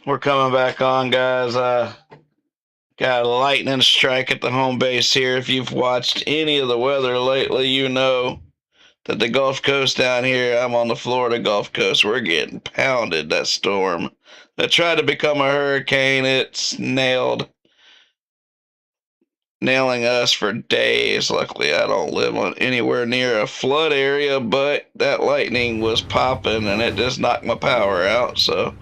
We're coming back on, guys. Got a lightning strike at the home base here. If you've watched any of the weather lately, you know that the Gulf Coast down here, I'm on the Florida Gulf Coast, we're getting pounded. That storm that tried to become a hurricane, it's nailing us for days. Luckily, I don't live on anywhere near a flood area, but that lightning was popping and it just knocked my power out. So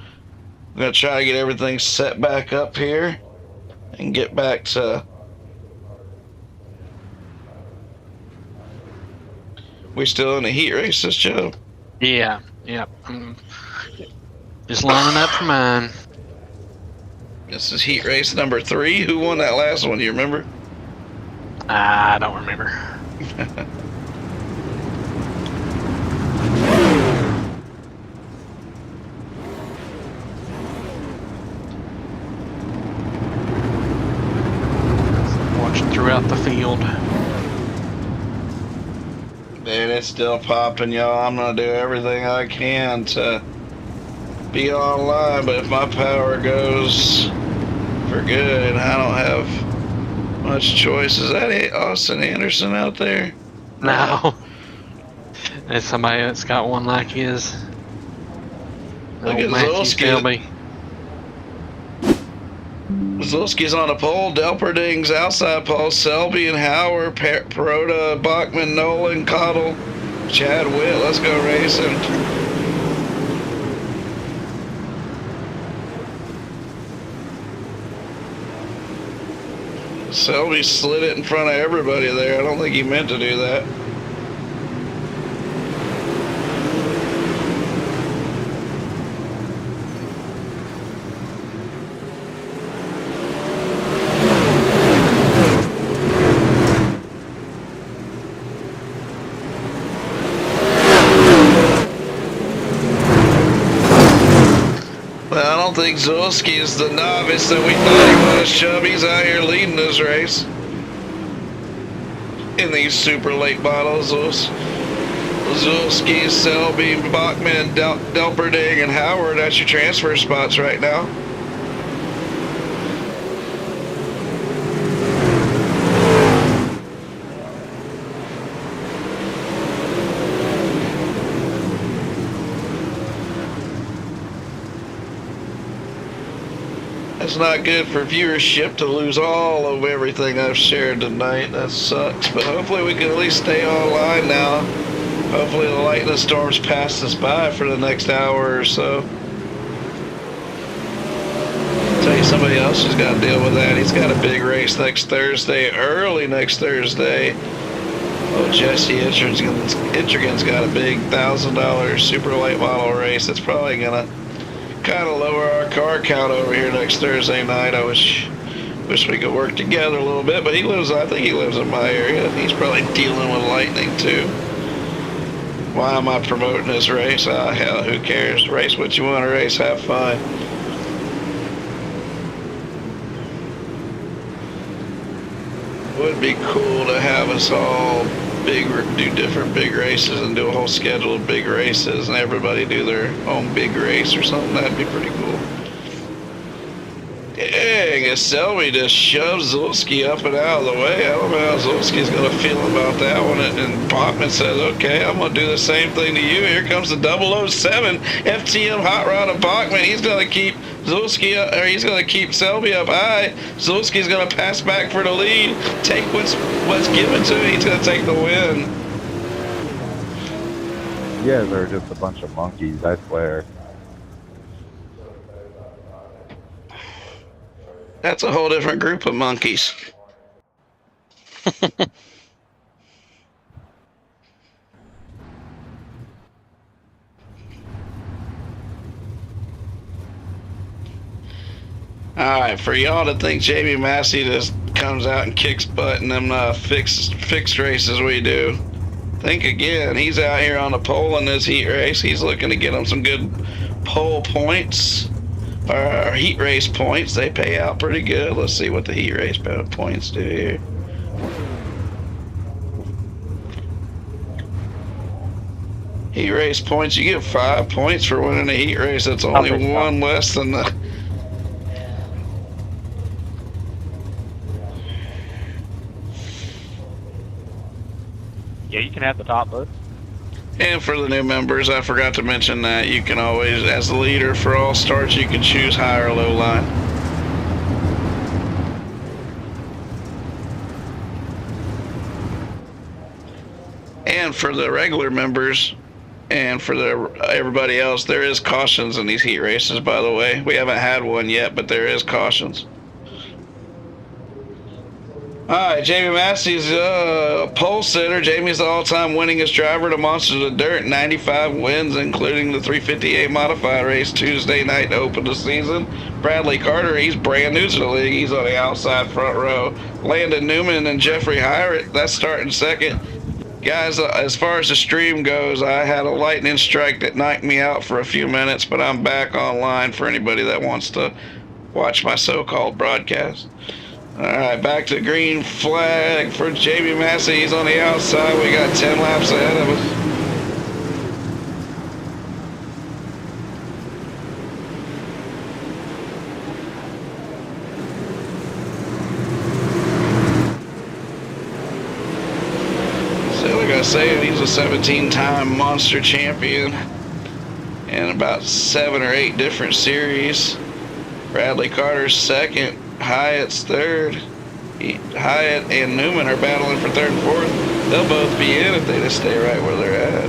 I'm gonna try to get everything set back up here and get back to. We still in the heat races, Joe? Yeah, yep. Just lining up for mine. This is heat race number 3. Who won that last one? Do you remember? I don't remember. Watching throughout the field. Man, it's still popping, y'all. I'm gonna do everything I can to be online, but if my power goes for good, I don't have much choice. Is that Austin Anderson out there? No. There's somebody that's got one like his. Look at Zolski. Zolski's on a pole. Delperding's outside pole. Selby and Howard, Perota, Bachman, Nolan, Cottle, Chad Witt. Let's go racing. Selby slid it in front of everybody there. I don't think he meant to do that. I don't think Zolski is the novice that we thought he was. Chubby's out here leading this race in these super late bottles. Zolski, Selby, Bachman, Delperding, and Howard. That's your transfer spots right now. It's not good for viewership to lose all of everything I've shared tonight. That sucks, but hopefully we can at least stay online now. Hopefully the lightning storms pass us by for the next hour or so. I'll tell you somebody else who's got to deal with that. He's got a big race next Thursday, early next Thursday. Oh, Jesse Intrigan's got a big $1,000 super late model race. That's probably going to kind of lower our car count over here next Thursday night. I wish we could work together a little bit, but I think he lives in my area. He's probably dealing with lightning too. Why am I promoting this race? Ah, hell, who cares? Race what you want to race, have fun. Would be cool to have us all do different big races and do a whole schedule of big races and everybody do their own big race or something. That'd be pretty cool. Dang, Selby just shoves Zolski up and out of the way. I don't know how Zolski's going to feel about that one. And Bachman says, okay, I'm going to do the same thing to you. Here comes the 007 FTM Hot Rod of Bachman. He's going to keep Zolski up, or he's going to keep Selby up high. Zolski's going to pass back for the lead. Take what's given to him. He's going to take the win. You guys are just a bunch of monkeys, I swear. That's a whole different group of monkeys. Alright, for y'all to think Jamie Massey just comes out and kicks butt in them fixed races we do, think again. He's out here on the pole in this heat race. He's looking to get him some good pole points. Or heat race points. They pay out pretty good. Let's see what the heat race points do here. Heat race points, you get 5 points for winning a heat race. That's only Okay, one less than the. Yeah, you can have the top books. And for the new members, I forgot to mention that you can always, as the leader for all starts, you can choose high or low line. And for the regular members, and for everybody else, there is cautions in these heat races, by the way. We haven't had one yet, but there is cautions. Alright, Jamie Massey's pole sitter. Jamie's the all-time winningest driver to Monsters of Dirt. 95 wins, including the 358 modified race Tuesday night to open the season. Bradley Carter, he's brand new to the league. He's on the outside front row. Landon Newman and Jeffrey Hyrett, that's starting second. Guys, as far as the stream goes, I had a lightning strike that knocked me out for a few minutes, but I'm back online for anybody that wants to watch my so-called broadcast. All right, back to green flag for Jamie Massey. He's on the outside. We got 10 laps ahead of us. So like I said, he's a 17-time monster champion in about 7 or 8 different series. Bradley Carter's second. Hyatt's third. Hyatt and Newman are battling for third and fourth. They'll both be in if they just stay right where they're at.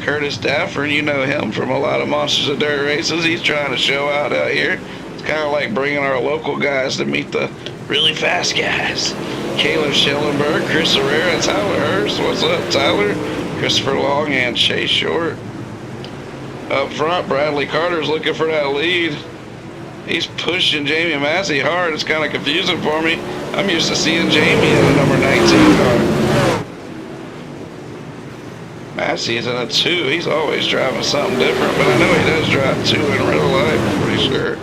Curtis Dafford, you know him from a lot of Monsters of Dirt races. He's trying to show out here. It's kind of like bringing our local guys to meet the really fast guys. Caleb Schellenberg, Chris Herrera, Tyler Hurst. What's up, Tyler? Christopher Long and Chase Short. Up front, Bradley Carter's looking for that lead. He's pushing Jamie Massey hard. It's kind of confusing for me. I'm used to seeing Jamie in a number 19 car. Massey's in a 2. He's always driving something different, but I know he does drive 2 in real life, I'm pretty sure.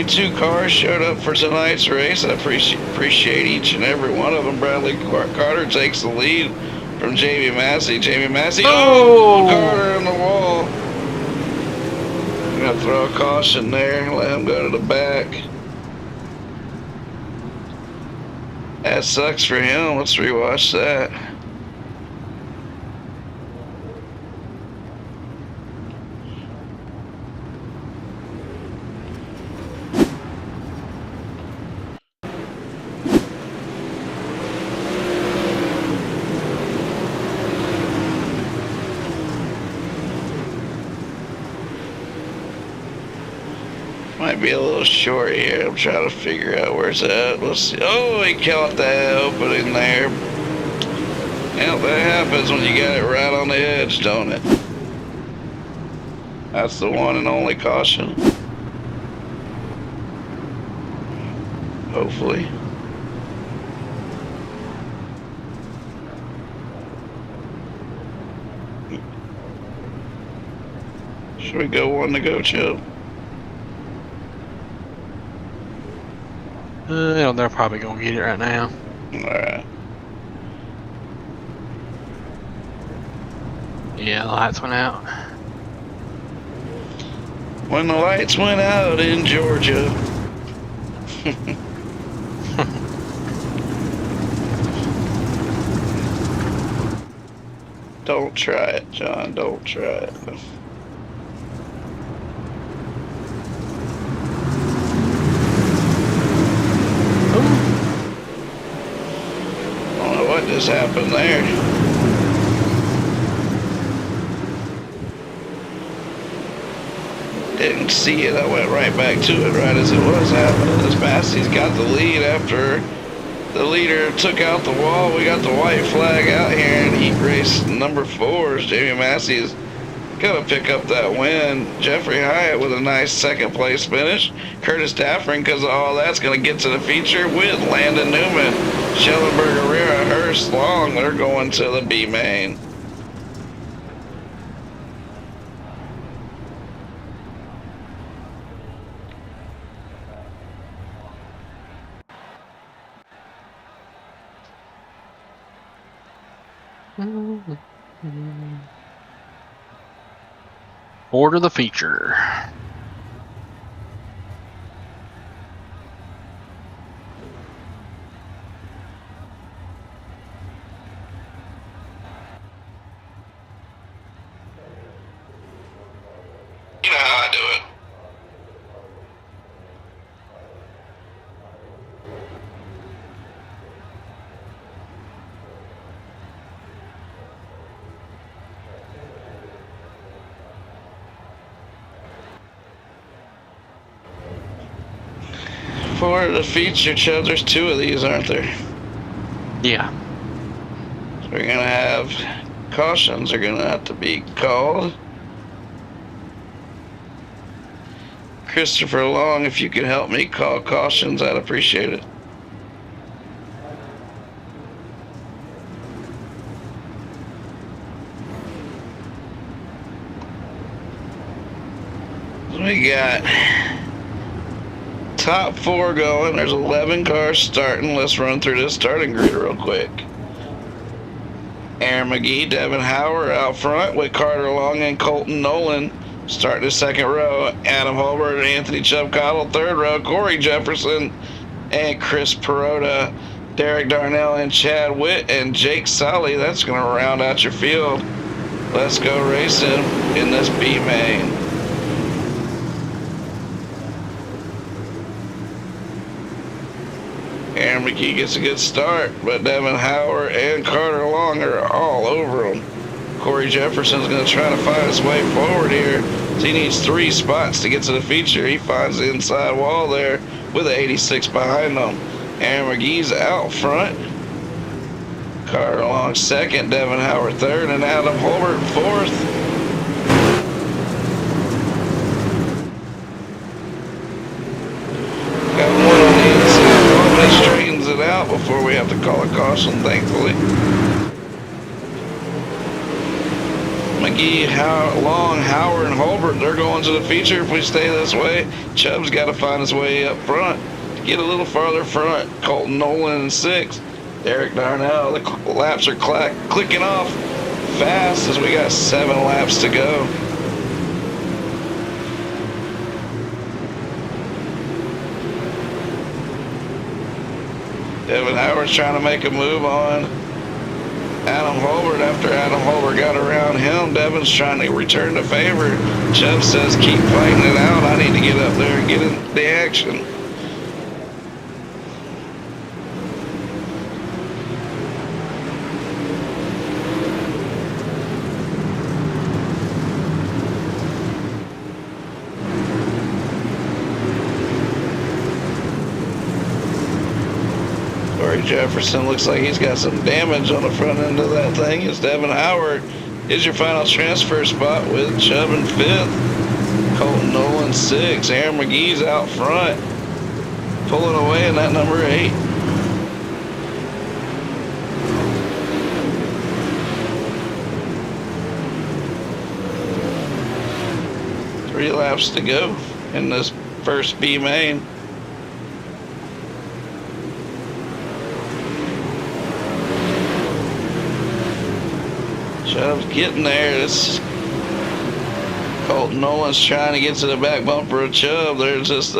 Two cars showed up for tonight's race. I appreciate each and every one of them. Bradley Carter takes the lead from Jamie Massey. Jamie Massey, Carter in the wall. I'm going to throw a caution there, let him go to the back. That sucks for him. Let's rewatch that. Might be a little short here. I'm trying to figure out where's that. Let's see. Oh, he caught that opening there. Yeah, that happens when you got it right on the edge, don't it? That's the one and only caution. Hopefully. Should we go one to go, Chip? They're probably gonna get it right now. Alright. Yeah, the lights went out. When the lights went out in Georgia. Don't try it, John. Don't try it. What just happened there? Didn't see it. I went right back to it right as it was happening. This Massey's got the lead after the leader took out the wall. We got the white flag out here in heat race number 4. Jamie Massey's gonna pick up that win. Jeffrey Hyatt with a nice second place finish. Curtis Daffrin, because of all that's gonna get to the feature with Landon Newman, Schellenberg, Herrera, Hurst, Long. They're going to the B main. Order the feature. You know how I do it. For the feature, Chubb, there's 2 of these, aren't there? Yeah. So we're gonna have cautions are gonna have to be called. Christopher Long, if you could help me call cautions, I'd appreciate it. We got top 4 going. There's 11 cars starting. Let's run through this starting grid real quick. Aaron McGee, Devin Howard out front with Carter Long and Colton Nolan starting the second row. Adam Holbert and Anthony Chubb Cottle third row. Corey Jefferson and Chris Perota. Derek Darnell and Chad Witt and Jake Solly. That's going to round out your field. Let's go racing in this B main. Aaron McGee gets a good start, but Devin Howard and Carter Long are all over him. Corey Jefferson's going to try to find his way forward here. So he needs 3 spots to get to the feature. He finds the inside wall there with an 86 behind him. Aaron McGee's out front. Carter Long second, Devin Howard third, and Adam Holbert fourth. It out before we have to call a caution, thankfully. McGee, Long, Howard, and Holbert, they're going to the feature if we stay this way. Chubb's got to find his way up front to get a little farther front. Colton Nolan in 6th. Derek Darnell, the laps are clicking off fast as we got 7 laps to go. Devin Howard's trying to make a move on Adam Holbert. After Adam Holbert got around him, Devin's trying to return the favor. Chubb says, keep fighting it out. I need to get up there and get in the action. Jefferson looks like he's got some damage on the front end of that thing. It's Devin Howard is your final transfer spot with Chubb in 5th. Colton Nolan 6th. Aaron McGee's out front, pulling away in that number 8. Three laps to go in this first B main. Chubb's getting there. This Colton Nolan's trying to get to the back bumper of Chubb. There's just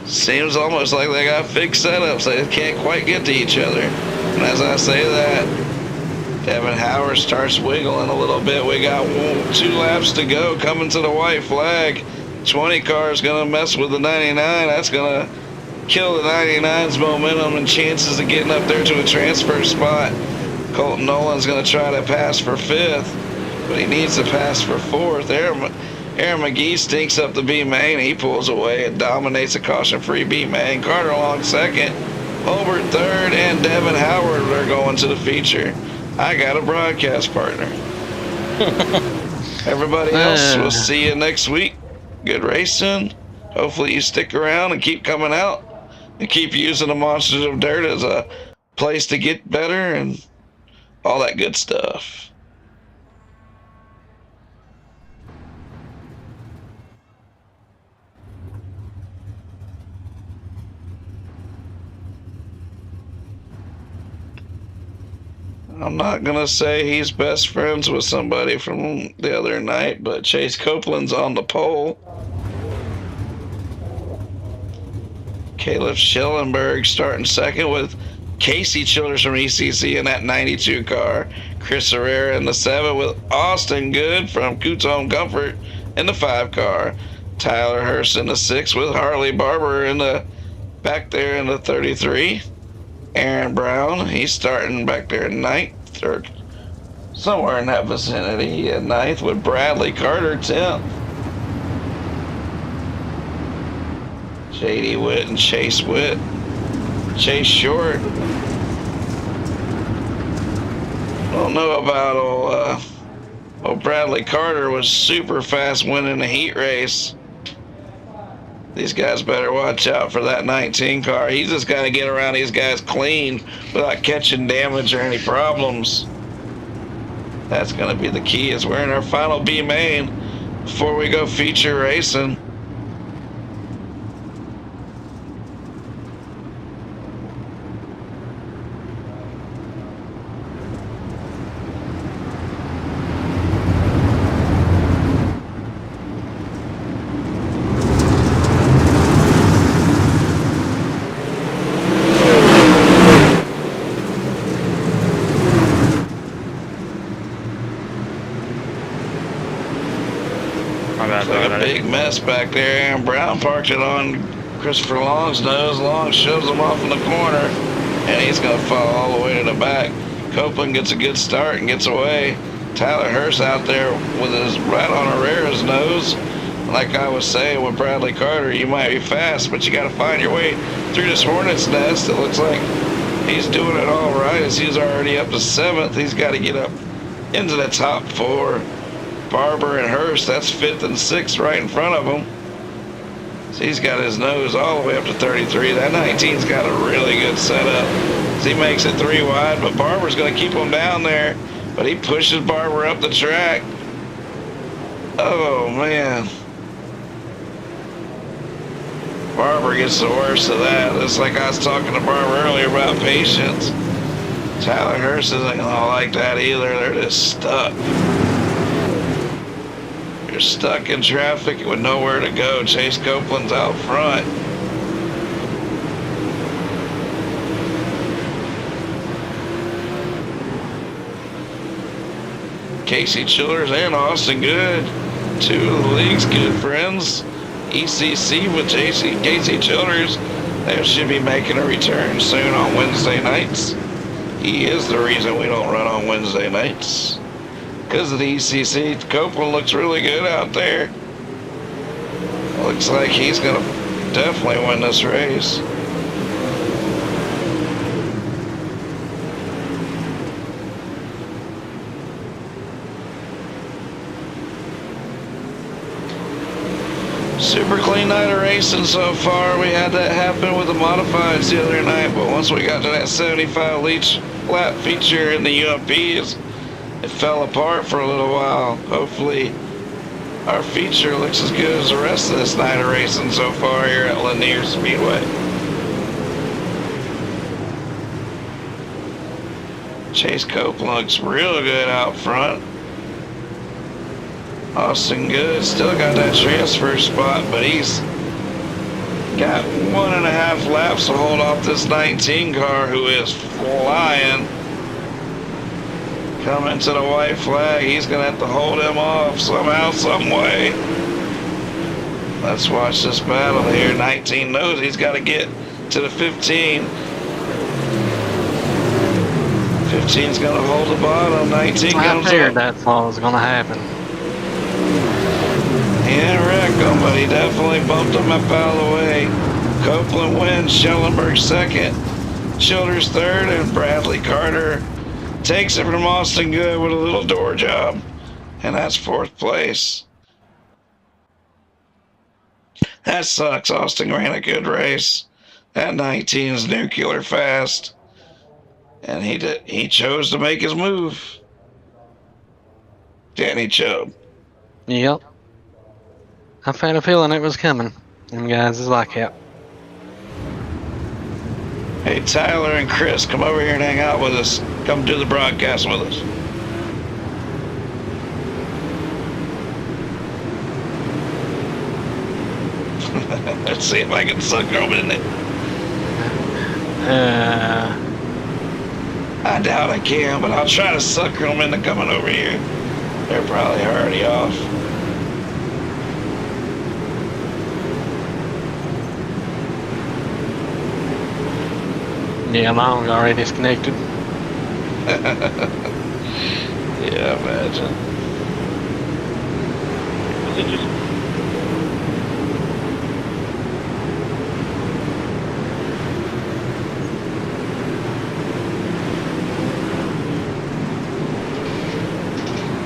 seems almost like they got fixed setups. They can't quite get to each other. And as I say that, Devin Howard starts wiggling a little bit. We got 2 laps to go coming to the white flag. 20 car is going to mess with the 99. That's going to kill the 99's momentum and chances of getting up there to a transfer spot. Colton Nolan's going to try to pass for 5th, but he needs to pass for 4th. Aaron McGee stinks up the B main. He pulls away and dominates a caution-free B main. Carter Long 2nd, Holbert 3rd, and Devin Howard are going to the feature. I got a broadcast partner. Everybody else, we'll see you next week. Good racing. Hopefully you stick around and keep coming out and keep using the Monsters of Dirt as a place to get better and all that good stuff. I'm not going to say he's best friends with somebody from the other night, but Chase Copeland's on the pole. Caleb Schellenberg starting second with Casey Childers from ECC in that 92 car. Chris Herrera in the 7 with Austin Good from Coots Home Comfort in the 5 car. Tyler Hurst in the 6 with Harley Barber in the back there in the 33. Aaron Brown, he's starting back there in 9th or somewhere in that vicinity at 9th with Bradley Carter 10th. J.D. Witt and Chase Witt. Chase Short. Don't know about old Bradley Carter was super fast winning the heat race. These guys better watch out for that 19 car. He's just got to get around these guys clean without catching damage or any problems. That's going to be the key as we're in our final B main before we go feature racing. Big mess back there. Aaron Brown parked it on Christopher Long's nose. Long shoves him off in the corner, and he's going to fall all the way to the back. Copeland gets a good start and gets away. Tyler Hurst out there with his right on Herrera's nose. Like I was saying with Bradley Carter, you might be fast, but you got to find your way through this hornet's nest. It looks like he's doing it all right as he's already up to 7th. He's got to get up into the top 4. Barber and Hurst, that's 5th and 6th right in front of him. So he's got his nose all the way up to 33. That 19's got a really good setup. So he makes it 3 wide, but Barber's going to keep him down there. But he pushes Barber up the track. Oh, man. Barber gets the worst of that. It's like I was talking to Barber earlier about patience. Tyler Hurst isn't going to like that either. They're just stuck. You're stuck in traffic with nowhere to go. Chase Copeland's out front. Casey Childers and Austin Good, 2 of the league's good friends. ECC with Casey Childers. They should be making a return soon on Wednesday nights. He is the reason we don't run on Wednesday nights. Because of the ECC, Copeland looks really good out there. Looks like he's going to definitely win this race. Super clean night of racing so far. We had that happen with the modifieds the other night, but once we got to that 75 leach lap feature in the UMPs, it fell apart for a little while. Hopefully our feature looks as good as the rest of this night of racing so far here at Lanier Speedway. Chase Copeland looks real good out front. Austin Good still got that transfer spot, but he's got 1.5 laps to hold off this 19 car who is flying. Coming to the white flag, he's going to have to hold him off somehow, some way. Let's watch this battle here. 19 knows he's got to get to the 15. 15's going to hold the bottom. 19 comes I figured up. that was going to happen. He didn't wreck him, but he definitely bumped him up out of the way. Copeland wins, Schellenberg 2nd, Childers 3rd, and Bradley Carter takes it from Austin Good with a little door job. and that's 4th place. That sucks. Austin ran a good race. That 19 is nuclear fast, and he chose to make his move. Danny Chubb. Yep. I had a feeling it was coming. Them guys is like that. Hey, Tyler and Chris, come over here and hang out with us. Come do the broadcast with us. Let's see if I can sucker them in it. I doubt I can, but I'll try to sucker them into coming over here. They're probably already off. Yeah, mine's already disconnected. Yeah, imagine.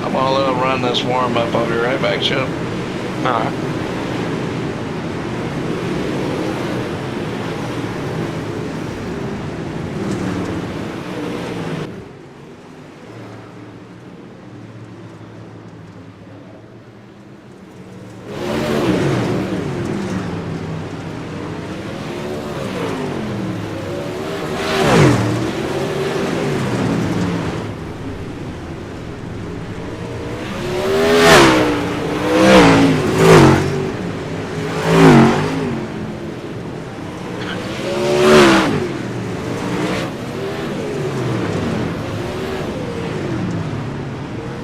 I'm gonna let them run this warm up. I'll be right back, Chip. Alright.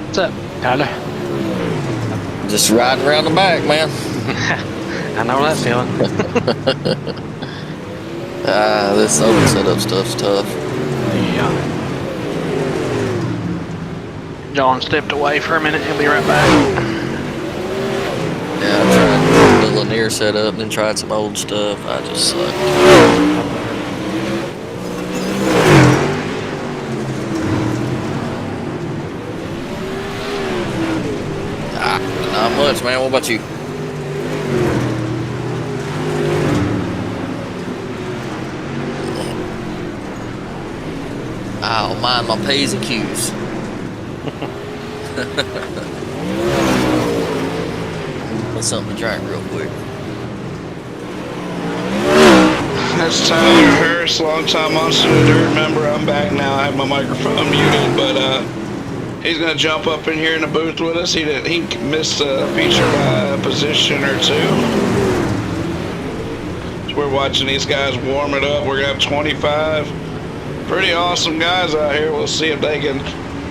What's up, Tyler? Just riding around the back, man. I know that feeling. This open setup stuff's tough. Yeah. John stepped away for a minute. He'll be right back. Yeah, I tried the Lanier setup and then tried some old stuff. I just sucked. Not much, man. What about you? I'll mind my P's and Q's. Put something to drink real quick. That's Tyler Hurst, longtime Monster of the Dirt member. I'm back now. I have my microphone muted, but he's gonna jump up in here in the booth with us. He missed a feature by a position or two. So we're watching these guys warm it up. We're gonna have 25 pretty awesome guys out here. We'll see if they can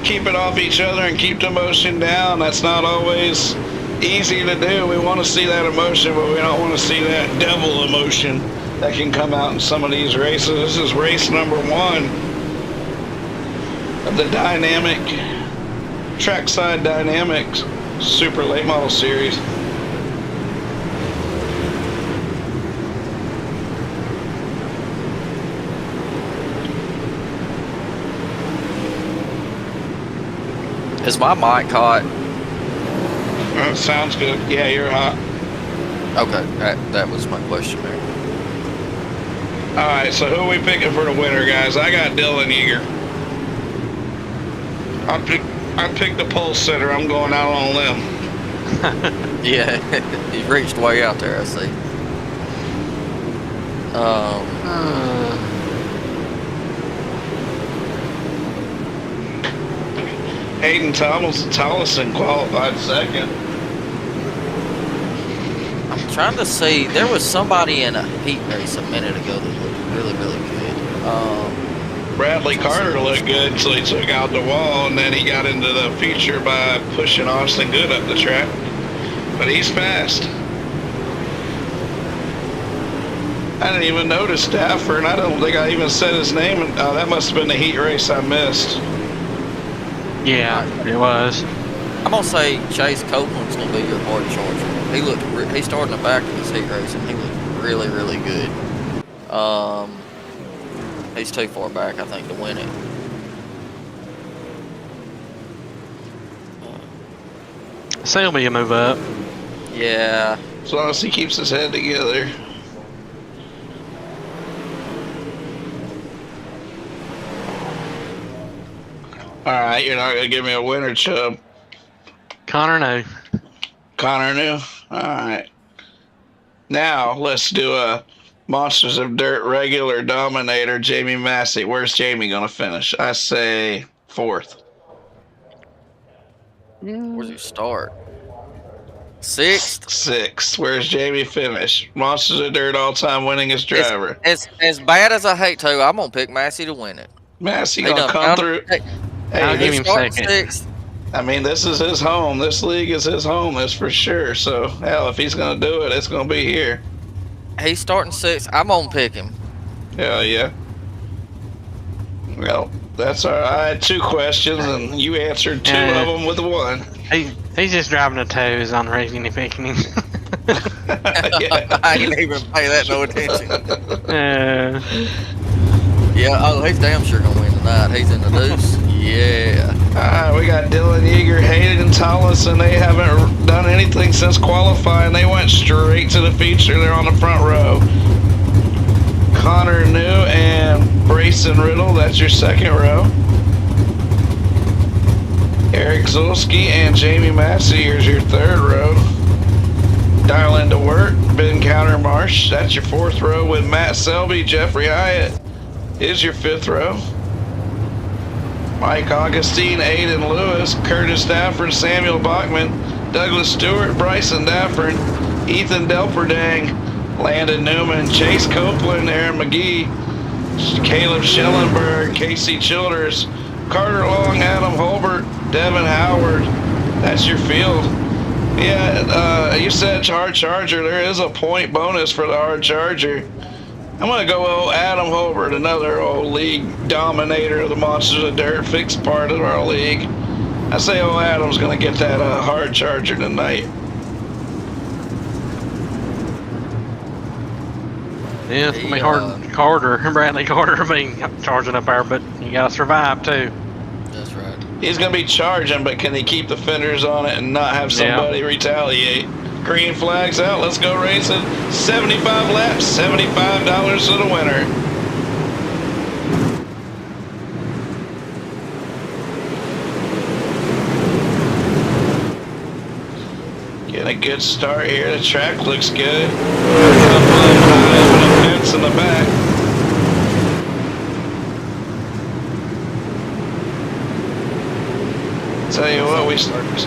keep it off each other and keep the emotion down. That's not always easy to do. We want to see that emotion, but we don't want to see that devil emotion that can come out in some of these races. This is race number 1 of the dynamic Trackside Dynamics Super Late Model Series. Is my mic hot? Sounds good. Yeah, you're hot. Okay, that was my question there. All right, so who are we picking for the winner, guys? I got Dylan Eager. I picked the pole sitter. I'm going out on a limb. Yeah, he reached way out there, I see. Hayden Tollison qualified second. I'm trying to see. There was somebody in a heat race a minute ago that looked really, really good. Bradley Carter looked good until he took out the wall, and then he got into the feature by pushing Austin Good up the track. But he's fast. I didn't even notice Stafford, and I don't think I even said his name. Oh, that must have been the heat race I missed. Yeah, it was. I'm gonna say Chase Copeland's gonna be your hard charger. He started in the back of this heat race, and he looked really, really good. He's too far back, I think, to win it. Selby will move up. Yeah. As long as he keeps his head together. Alright, you're not going to give me a winner, Chubb. Connor, no. Connor knew? Alright. Now, let's do a Monsters of Dirt regular dominator, Jamie Massey. Where's Jamie going to finish? I say 4th. Where's he start? 6th. 6th. Where's Jamie finish? Monsters of Dirt all-time winningest driver. As bad as I hate to, I'm gonna pick Massey to win it. Massey He going to done come found through. it. I'll Hey, give him Starting second. 6th. I mean, this is his home. This league is his home, that's for sure. So, hell, if he's going to do it, it's going to be here. He's starting 6th. I'm gonna pick him. Hell yeah. Well, that's all right. I had 2 questions, and you answered 2 of them with 1. He's just driving the toes on racing and picking him. Yeah. I ain't even pay that no attention. uh, Yeah, oh, he's damn sure gonna win tonight. He's in the deuce. Yeah. All right, we got Dylan Yeager, Hayden, and Tolleson. They haven't done anything since qualifying. They went straight to the feature. They're on the front row. Connor New and Brayson Riddle, that's your second row. Eric Zulski and Jamie Massey, here's your third row. Dial into work, Ben Countermarsh, that's your 4th row with Matt Selby. Jeffrey Hyatt is your 5th row. Mike Augustine, Aiden Lewis, Curtis Dafford, Samuel Bachman, Douglas Stewart, Bryson Dafford, Ethan Delperdang, Landon Newman, Chase Copeland, Aaron McGee, Caleb Schellenberg, Casey Childers, Carter Long, Adam Holbert, Devin Howard. That's your field. Yeah, you said hard charger. There is a point bonus for the hard charger. I'm going to go Adam Holbert, another old league dominator of the Monsters of Dirt, fixed part of our league. I say Adam's going to get that hard charger tonight. yeah, it's going to be hard. Bradley Carter being charging up there, but you got to survive too. That's right. He's going to be charging, but can he keep the fenders on it and not have somebody retaliate? Green flags out. Let's go racing. 75 laps, $75 to the winner. Getting a good start here. The track looks good. A fence in the back. Tell you what, we started.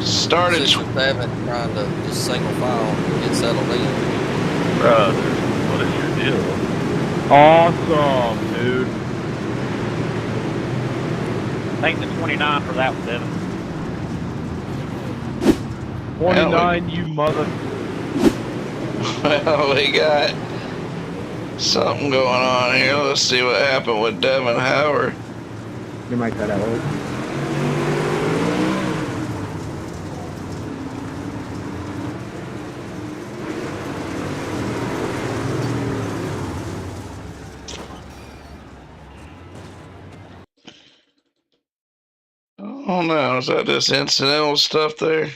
7 trying to just single file get settled in. Brother, what is your deal? Awesome, dude. Take the 29 for that one, Devin. 29, you mother. Well, we got something going on here. Let's see what happened with Devin Howard. You might cut out. Oh no, is that this incidental stuff there?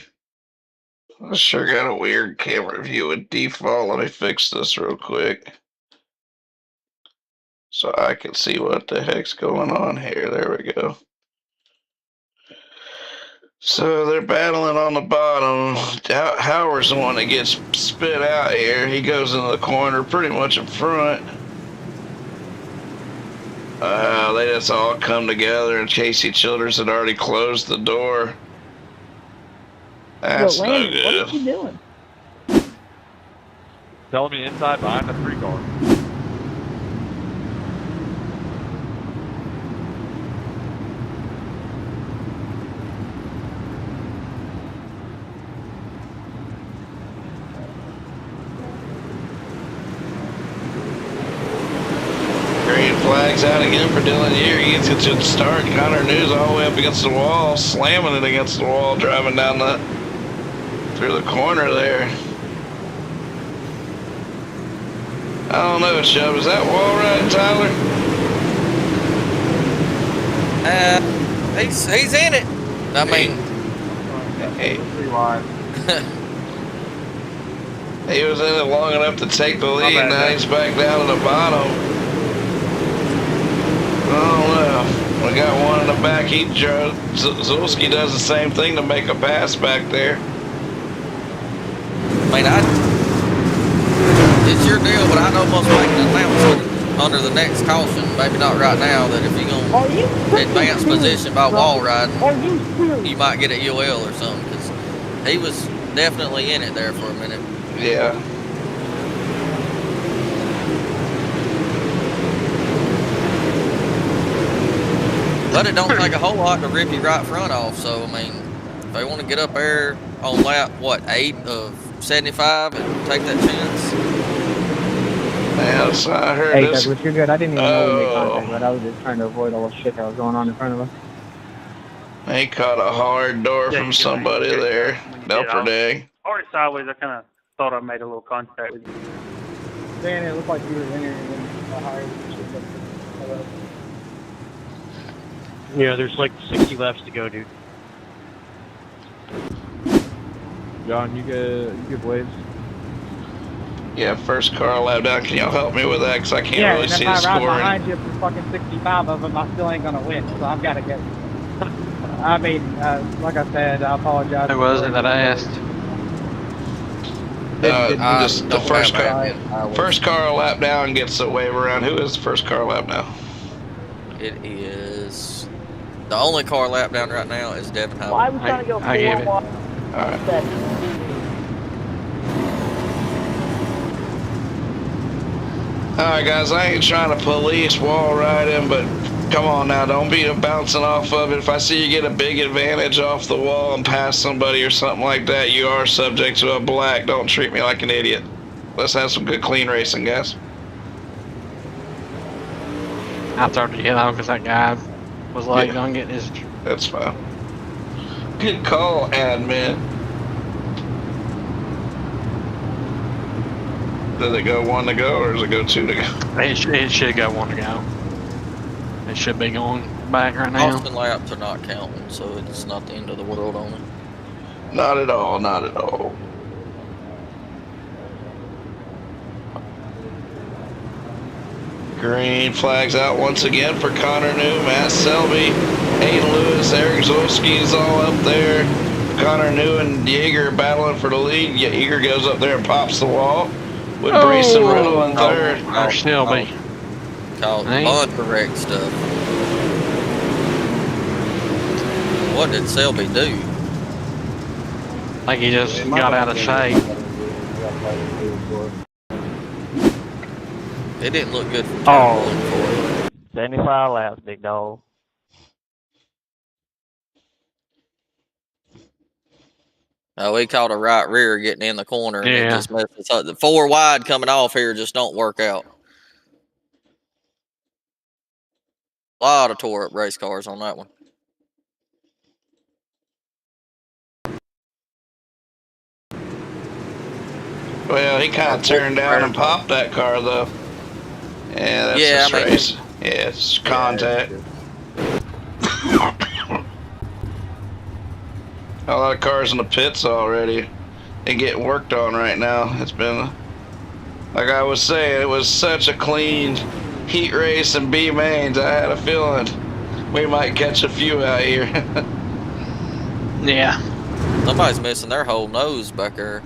I sure got a weird camera view with default. Let me fix this real quick so I can see what the heck's going on here. There we go. So they're battling on the bottom. Howard's the one that gets spit out here. He goes into the corner pretty much in front. They just all come together, and Casey Childers had already closed the door. That's Yo, no Lanier, good. what are you doing? Telling me inside behind the 3 car. Green flags out again for Dylan Yeager. He gets a good start. Connor News all the way up against the wall, slamming it against the wall, driving down through the corner there. I don't know, Chubb. Is that wall right, Tyler? He's in it. I mean, Hey, Pretty wide. he was in it long enough to take the lead. bad, Now Jack. he's back down to the bottom. Oh, we got one in the back. He drove. Zulski does the same thing to make a pass back there. I mean, it's your deal, but I'd almost make an announcement under the next caution, maybe not right now, that if you're going to advance position by wall riding, you might get a UL or something, because he was definitely in it there for a minute. Yeah. But it don't take a whole lot to rip you right front off, so, I mean, if they want to get up there on lap, what, 8 of 75 and take that chance? Man, so I heard Hey, this. Douglas, you're good. I didn't even know we made Oh. contact, but I was just trying to avoid all the shit that was going on in front of us. He caught a hard door Yeah, from you somebody can- there. when you No get off. day. Already sideways, I kind of thought I made a little contact with you. Dan, it looked like you were entering a higher shit. Yeah, there's like 60 laps to go, dude. John, you good waves? Yeah, first car lap down. Can y'all help me with that? Because I can't Yeah, really and see if the I ride scoring. behind you for fucking 65 of them, I still ain't gonna win, so I've got to get. I mean, like I said, I apologize. Who was it that I asked? Just the don't first have car. First car lap down gets a wave around. Who is the first car lap now? It is... The only car lap down right now is Devin Howard. Well, I was trying to go I gave it. 4-1. All right. All right, guys. I ain't trying to police wall riding, but come on now, don't be bouncing off of it. If I see you get a big advantage off the wall and pass somebody or something like that, you are subject to a black. Don't treat me like an idiot. Let's have some good clean racing, guys. I started to hit on because that guy was late Yeah. on getting his. That's fine. Good call, admin. Does it go 1 to go or does it go 2 to go? It should go 1 to go. It should be going back right now. Austin laps are not counting, so it's not the end of the world on it. Not at all, not at all. Green flags out once again for Connor New, Matt Selby, Aiden Lewis, Eric Zolski's all up there. Connor New and Yeager battling for the lead. Yeager goes up there and pops the wall with Brees and Riddle in third. Or Shelby. Called Hey. incorrect stuff. What did Selby do? Like he just got out of shape. It didn't look good from Oh. turn 1 for him. 75 laps, big dog. Oh, he caught a right rear getting in the corner, and it Yeah. just messes up. The 4 wide coming off here just don't work out. A lot of tore up race cars on that one. Well, he kind of turned down and popped that car, though. Yeah, that's just race. Yeah, it's contact. A lot of cars in the pits already. They getting worked on right now. It's been, like I was saying, it was such a clean heat race and B mains. I had a feeling we might catch a few out here. Yeah. Somebody's missing their whole nose back there.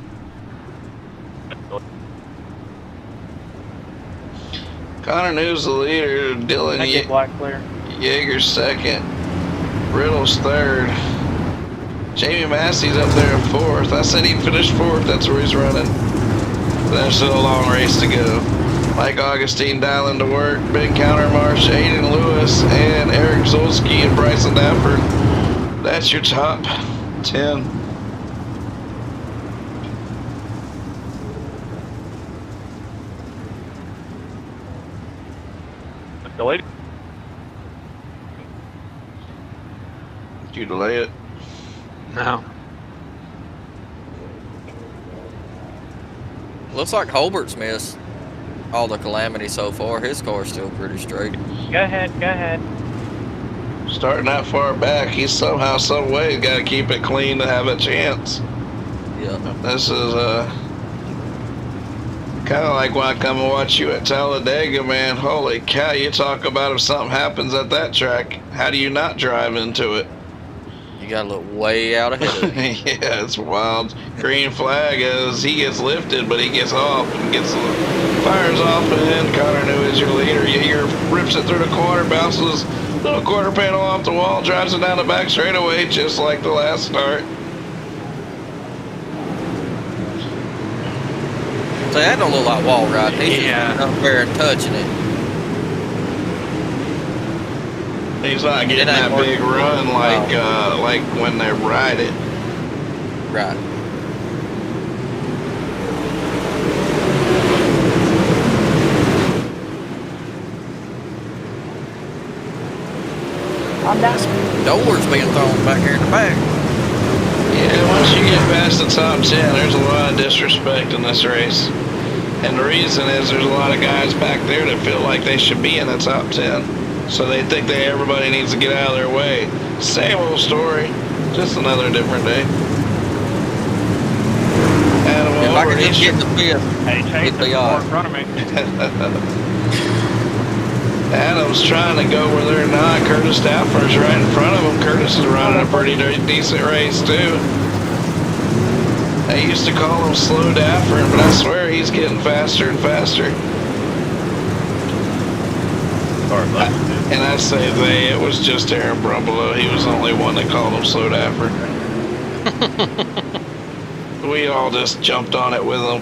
Connor New's the leader. Dylan I get black clear. Yeager's second. Riddle's third. Jamie Massey's up there in fourth. I said he'd finish fourth. That's where he's running. There's still a long race to go. Mike Augustine dialing to work. Ben Countermarsh, Aiden Lewis, and Eric Zolski and Bryson Dafford. That's your top 10. Delayed. Did you delay it? No. Looks like Holbert's missed all the calamity so far. His car's still pretty straight. Go ahead, go ahead. Starting that far back, he's somehow, some way got to keep it clean to have a chance. Yeah. This is kind of like when I come and watch you at Talladega, man. Holy cow, you talk about if something happens at that track, how do you not drive into it? You gotta look way out ahead of you. Yeah, it's wild. Green flag as he gets lifted, but he gets off and fires off, and Connor New is your leader. Yeager rips it through the corner, bounces little quarter panel off the wall, drives it down the back straightaway, just like the last start. So that don't look like wall riding. He's just up there and touching it. He's not getting that big run like when they ride it. Right. I'm down. Doors being thrown back here in the back. Yeah, once you get past the top 10, there's a lot of disrespect in this race. And the reason is there's a lot of guys back there that feel like they should be in the top 10. So they think that everybody needs to get out of their way. Same old story, just another different day. Adam If I over could just get the fifth, Hey, Chase, it'd be there's more odd. in front of me. Adam's trying to go where they're not. Curtis Stafford's right in front of him. Curtis is running a pretty decent race too. They used to call him Slow Dafford, but I swear he's getting faster and faster. And I say they, it was just Aaron Brumbelow. He was the only one that called him Slow Dafford. We all just jumped on it with him.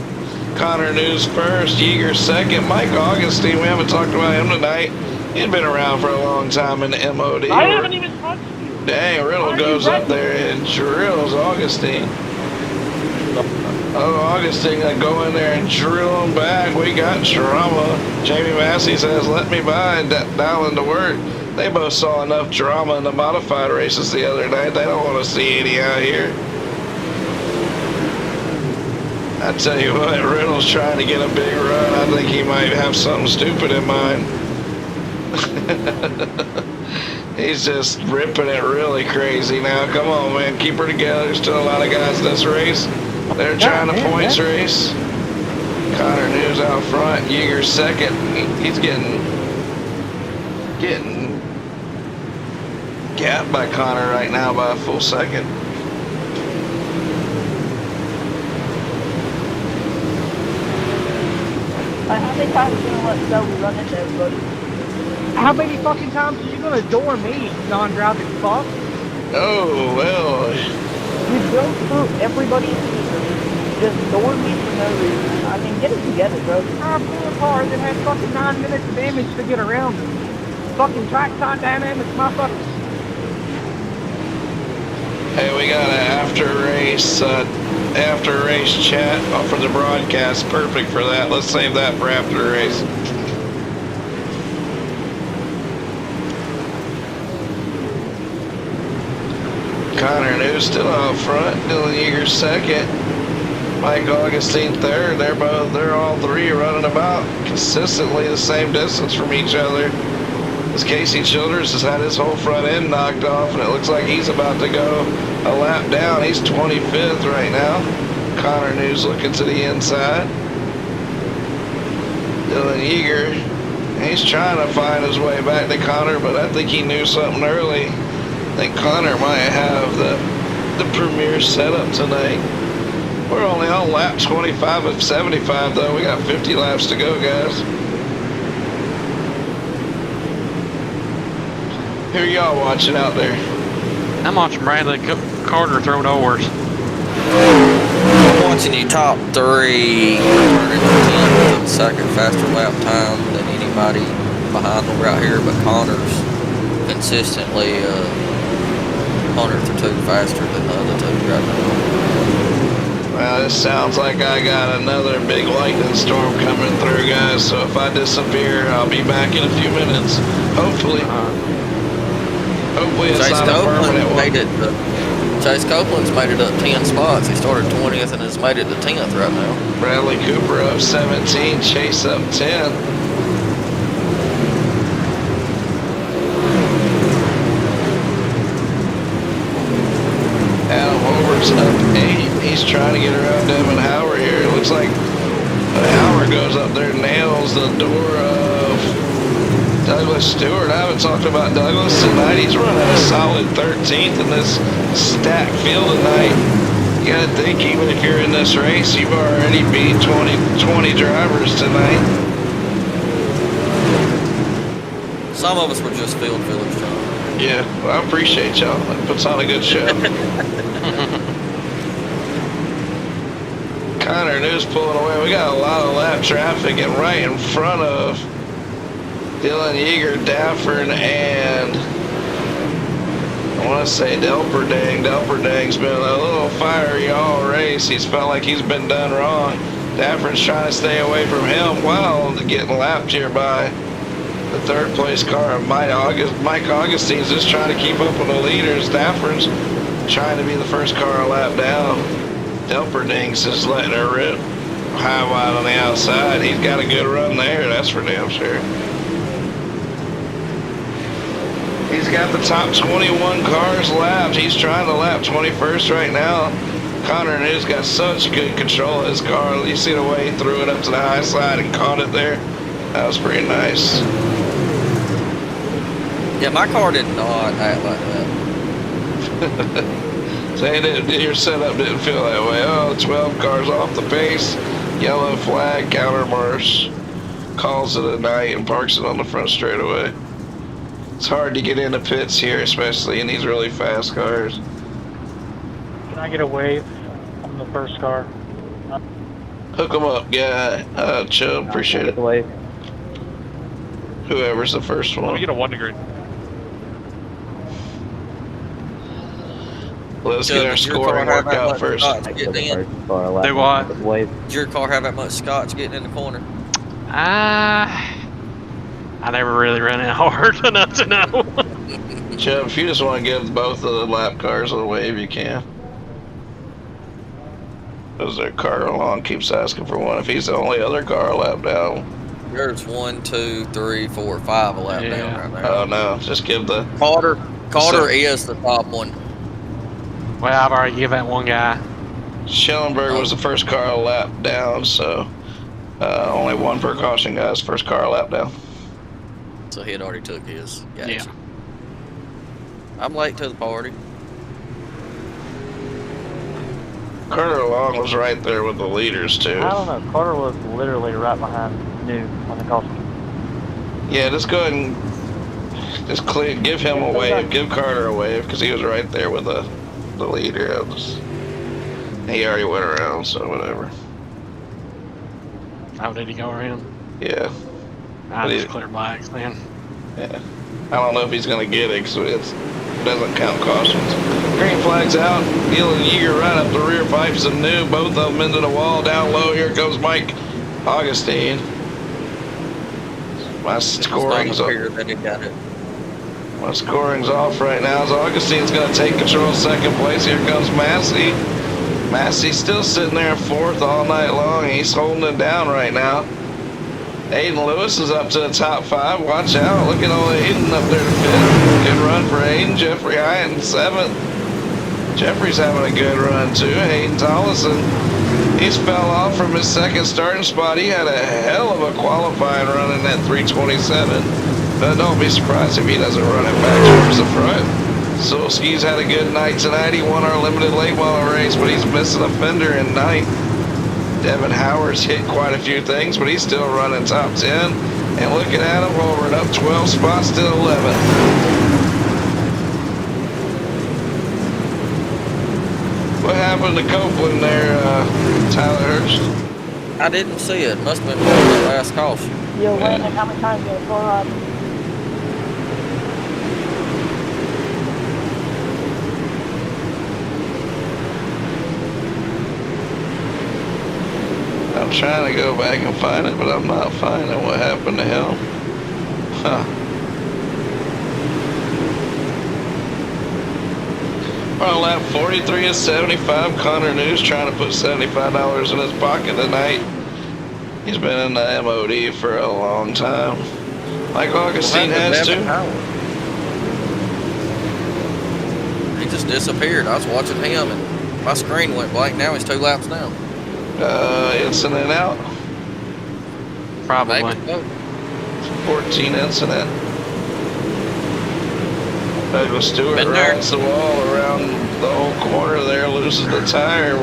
Connor News first, Yeager second, Mike Augustine, we haven't talked about him tonight. He'd been around for a long time in the MOD. I haven't even touched you. Dang, Riddle goes up there and drills Augustine. Oh, Augustine gonna go in there and drill him back. We got drama. Jamie Massey says, let me by and dialing to work. They both saw enough drama in the modified races the other night. They don't want to see any out here. I tell you what, Riddle's trying to get a big run. I think he might have something stupid in mind. He's just ripping it really crazy now. Come on, man. Keep her together. There's still a lot of guys in this race. They're trying to points race. Connor News out front. Yeager second. He's getting gapped by Connor right now by a full second. How many times are you gonna let Zoe run into everybody? How many fucking times are you gonna door me, non-driving fuck? Oh, well. You drove through everybody in the just door me for no reason. I mean, get it together, bro. I flew a car that had fucking 9 minutes of damage to get around it. Fucking Trackside dynamics, my fucking... Hey, we got an after race chat for the broadcast. Perfect for that. Let's save that for after the race. Connor News still out front. Dylan Yeager second. Mike Augustine third. They're all three running about consistently the same distance from each other. As Casey Childers has had his whole front end knocked off, and it looks like he's about to go a lap down. He's 25th right now. Connor News looking to the inside. Dylan Yeager, he's trying to find his way back to Connor, but I think he knew something early. I think Connor might have the premier setup tonight. We're only on lap 25 of 75, though. We got 50 laps to go, guys. Who are y'all watching out there? I'm watching Bradley Carter throw doors. I'm watching you top three. Running the 10th with a second faster lap time than anybody behind them right here, but Connor's consistently 100th or two faster than the other two right now. Well, this sounds like I got another big lightning storm coming through, guys. So if I disappear, I'll be back in a few minutes. Hopefully. Hopefully it's Chase not a permanent one. Chase Copeland's made it up 10 spots. He started 20th and has made it to 10th right now. Bradley Cooper up 17, Chase up 10. trying to get around Devin Howard here. It looks like Howard goes up there, nails the door of Douglas Stewart. I haven't talked about Douglas tonight. He's running a solid 13th in this stacked field tonight. You gotta think, even if you're in this race, you've already beat 20 drivers tonight. Some of us were just field fillers, John. Yeah, well, I appreciate y'all. It puts on a good show. Connor News pulling away. We got a lot of lap traffic, and right in front of Dylan Yeager, Daffern, and I want to say Delperdang. Delperdang's been a little fiery all race. He's felt like he's been done wrong. Daffern's trying to stay away from him while getting lapped here by the third place car. Mike Augustine's just trying to keep up with the leaders. Daffern's trying to be the first car a lap down. Delperdang's just letting her rip high wide on the outside. He's got a good run there, that's for damn sure. He's got the top 21 cars lapped. He's trying to lap 21st right now. Connor News got such good control of his car. You see the way he threw it up to the high side and caught it there? That was pretty nice. Yeah, my car did not act like that. Say your setup didn't feel that way. Oh, 12 cars off the pace. Yellow flag, counter marsh. Calls it a night and parks it on the front straightaway. It's hard to get into pits here, especially in these really fast cars. Can I get a wave on the first car? Hook them up, guy. Chubb, appreciate it. Wave. Whoever's the first Let me one. get a 1 degree. Let's Chubb, get our does your scoring car have worked that out much first. scotch getting in? Do what? Does your car have that much scotch getting in the corner? I never really ran it hard enough to know. Chubb, if you just want to give both of the lap cars a wave, you can. Because their car along keeps asking for one. If he's the only other car a lap down. There's 1, 2, 3, 4, 5 a lap down right there. Oh no, just give the... Carter is the top one. Well, I've already given that one guy. Schellenberg was the first car a lap down, so only one per caution, guys. First car a lap down. So he had already took his. Gotcha. Yeah. I'm late to the party. Carter Long was right there with the leaders too. I don't know. Carter was literally right behind New on the caution. Yeah, just go ahead and just give him a wave. Give Carter a wave because he was right there with the leader. He already went around, so whatever. Oh, did he go around? Yeah. I just clear blacks, man. Yeah. I don't know if he's going to get it because it doesn't count cautions. Green flag's out. Dylan Yeager right up the rear pipes of New. Both of them into the wall. Down low. Here comes Mike Augustine. My scoring's off. My scoring's off right now. So Augustine's going to take control of second place. Here comes Massey. Massey's still sitting there in fourth all night long. He's holding it down right now. Aiden Lewis is up to the top 5. Watch out. Look at old Aiden up there to fifth. Good run for Aiden. Jeffrey Hyatt in 7th. Jeffrey's having a good run too. Hayden Tollison, he's fell off from his second starting spot. He had a hell of a qualifying run in that 327. But don't be surprised if he doesn't run it back towards the front. Solski's had a good night tonight. He won our limited late model race, but he's missing a fender in 9th. Devin Howard's hit quite a few things, but he's still running top 10. And looking at him, hovering up 12 spots to 11th. What happened to Copeland there, Tyler Hurst? I didn't see it. Must have been the last caution. Yo, Landon, how many times you got a car ride? I'm trying to go back and find it, but I'm not finding what happened to him. Huh. On lap 43 of 75, Connor News trying to put $75 in his pocket tonight. He's been in the MOD for a long time. Like Augustine has too. He just disappeared. I was watching him, and My screen went blank. Now he's 2 laps down. Incident out. Probably. Maybe so. 14 incident. Douglas Stewart Been there. rides the wall around the whole corner there, loses the tire,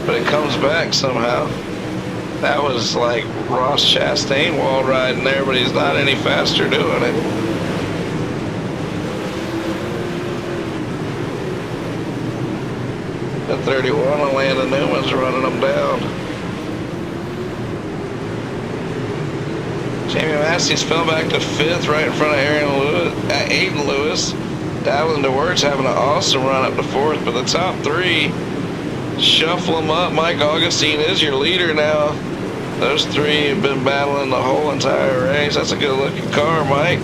but it comes back somehow. That was like Ross Chastain wall riding there, but he's not any faster doing it. At 31, Atlanta Newman's running them down. Jamie Massey's fell back to 5th right in front of Aiden Lewis. Dylan DeWert's having an awesome run up to 4th, but the top 3 shuffle them up. Mike Augustine is your leader now. Those 3 have been battling the whole entire race. That's a good looking car, Mike.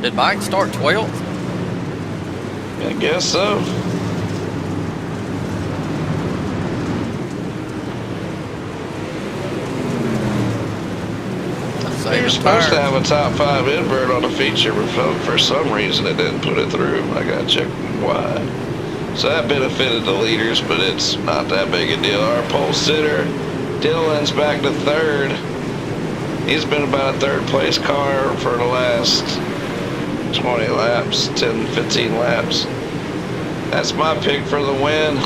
Did Mike start 12th? I guess so. You're supposed to have a top 5 invert on a feature, but for some reason it didn't put it through. I gotta check why. So that benefited the leaders, but it's not that big a deal. Our pole sitter, Dylan's back to 3rd. He's been about a 3rd place car for the last 20 laps, 10, 15 laps. That's my pick for the win.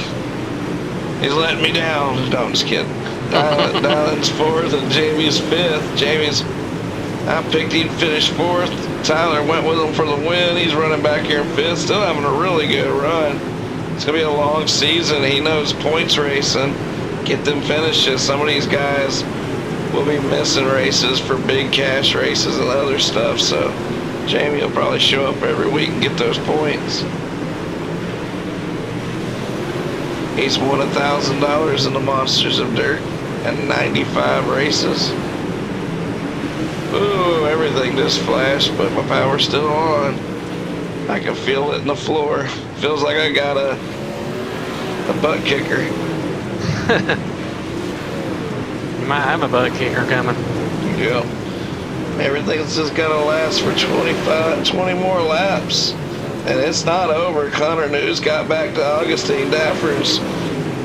He's letting me down. No, I'm just kidding. Dylan's 4th and Jamie's 5th. I picked he'd finish 4th. Tyler went with him for the win. He's running back here in 5th, still having a really good run. It's going to be a long season. He knows points racing. Get them finishes. Some of these guys will be missing races for big cash races and other stuff, so Jamie will probably show up every week and get those points. He's won $1,000 in the Monsters of Dirt and 95 races. Ooh, everything just flashed, but my power's still on. I can feel it in the floor. Feels like I got a butt kicker. You might have a butt kicker coming. Yep. Everything's just gotta last for 20 more laps. And it's not over. Connor News got back to Augustine Dafford's.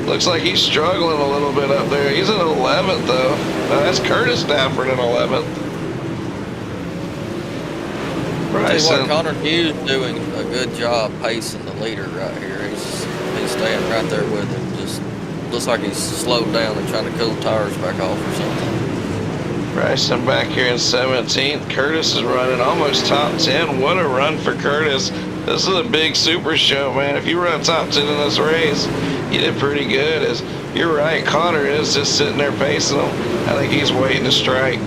Looks like he's struggling a little bit up there. He's in 11th though. That's Curtis Dafford in 11th. Tell you what, Connor Hughes doing a good job pacing the leader right here. He's staying right there with him. Just looks like he's slowed down and trying to cool the tires back off or something. Bryson back here in 17th. Curtis is running almost top 10. What a run for Curtis. This is a big super show, man. If you run top 10 in this race, you did pretty good. You're right, Connor is just sitting there pacing him. I think he's waiting to strike.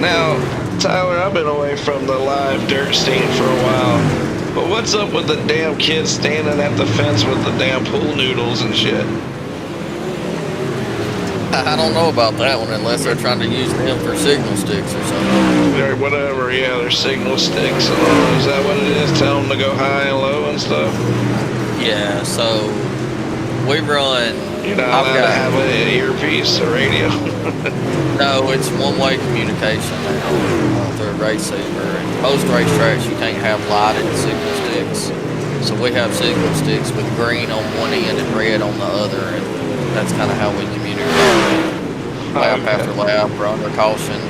Now, Tyler, I've been away from the live dirt scene for a while, but what's up with the damn kids standing at the fence with the damn pool noodles and shit? I don't know about that one unless they're trying to use them for signal sticks or something. Or whatever, yeah, they're signal sticks and all. Is that what it is? Tell them to go high and low and stuff? Yeah, so we run... You're not allowed to have an earpiece, a radio? No, it's one-way communication now through a receiver. And most racetracks, you can't have lighted signal sticks. So we have signal sticks with green on one end and red on the other, and that's kind of how we communicate. Lap after lap, or under caution.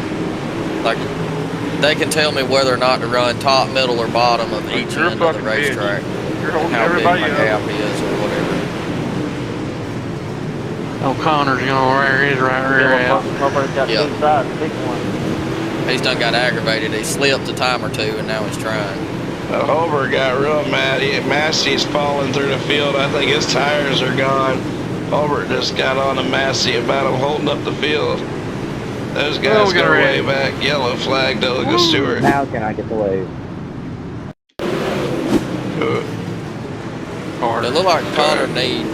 Like, they can tell me whether or not to run top, middle, or bottom of each end of the racetrack. How big my gap is or whatever. Oh, Connor's gonna wear his right rear out. Yep. He's done got aggravated. He slipped a time or two, and now he's trying. Hover got real mad. Massey's falling through the field. I think his tires are gone. Holbert just got on to Massey about him holding up the field. Those guys go way back. Yellow flag, Douglas Stewart. Now can I get the wave? It looked like Connor need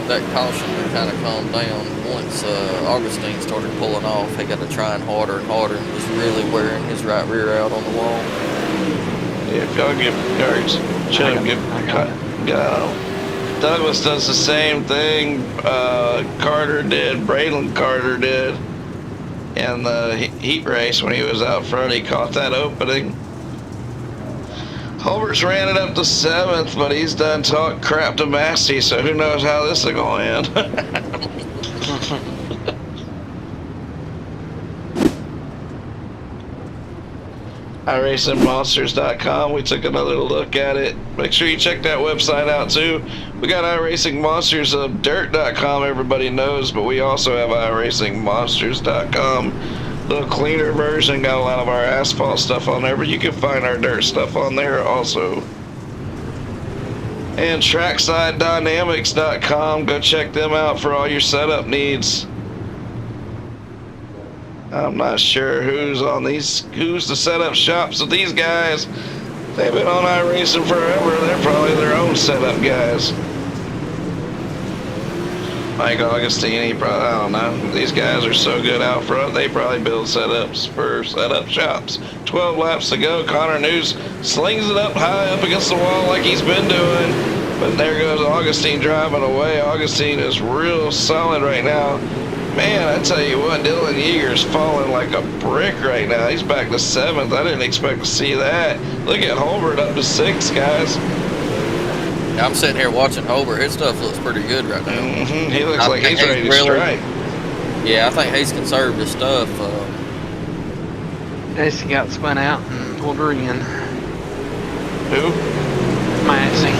that caution to kind of calm down. Once Augustine started pulling off, he got to trying harder and harder and was really wearing his right rear out on the wall. Yeah, if y'all get yards, should have got Douglas does the same thing. Carter did. Braylon Carter did. in the heat race when he was out front. He caught that opening. Holbert's ran it up to 7th, but he's done talk crap to Massey, so who knows how this is going to end. iRacingMonsters.com. We took another look at it. Make sure you check that website out too. We got iRacing Monsters of Dirt.com, everybody knows, but we also have iRacingMonsters.com. Little cleaner version, got a lot of our asphalt stuff on there, but you can find our dirt stuff on there also. And TracksideDynamics.com. Go check them out for all your setup needs. I'm not sure who's the setup shops of these guys. They've been on iRacing forever. They're probably their own setup guys. Mike Augustine, I don't know. These guys are so good out front. They probably build setups for setup shops. 12 laps to go. Connor News slings it up high up against the wall like he's been doing. But there goes Augustine driving away. Augustine is real solid right now. Man, I tell you what, Dylan Yeager's falling like a brick right now. He's back to 7th. I didn't expect to see that. Look at Holbert up to 6th, guys. I'm sitting here watching Holbert. His stuff looks pretty good right now. He looks like he's ready to strike. Yeah, I think he's conserved his stuff. Massey got spun out and pulled her in. Who? Massey.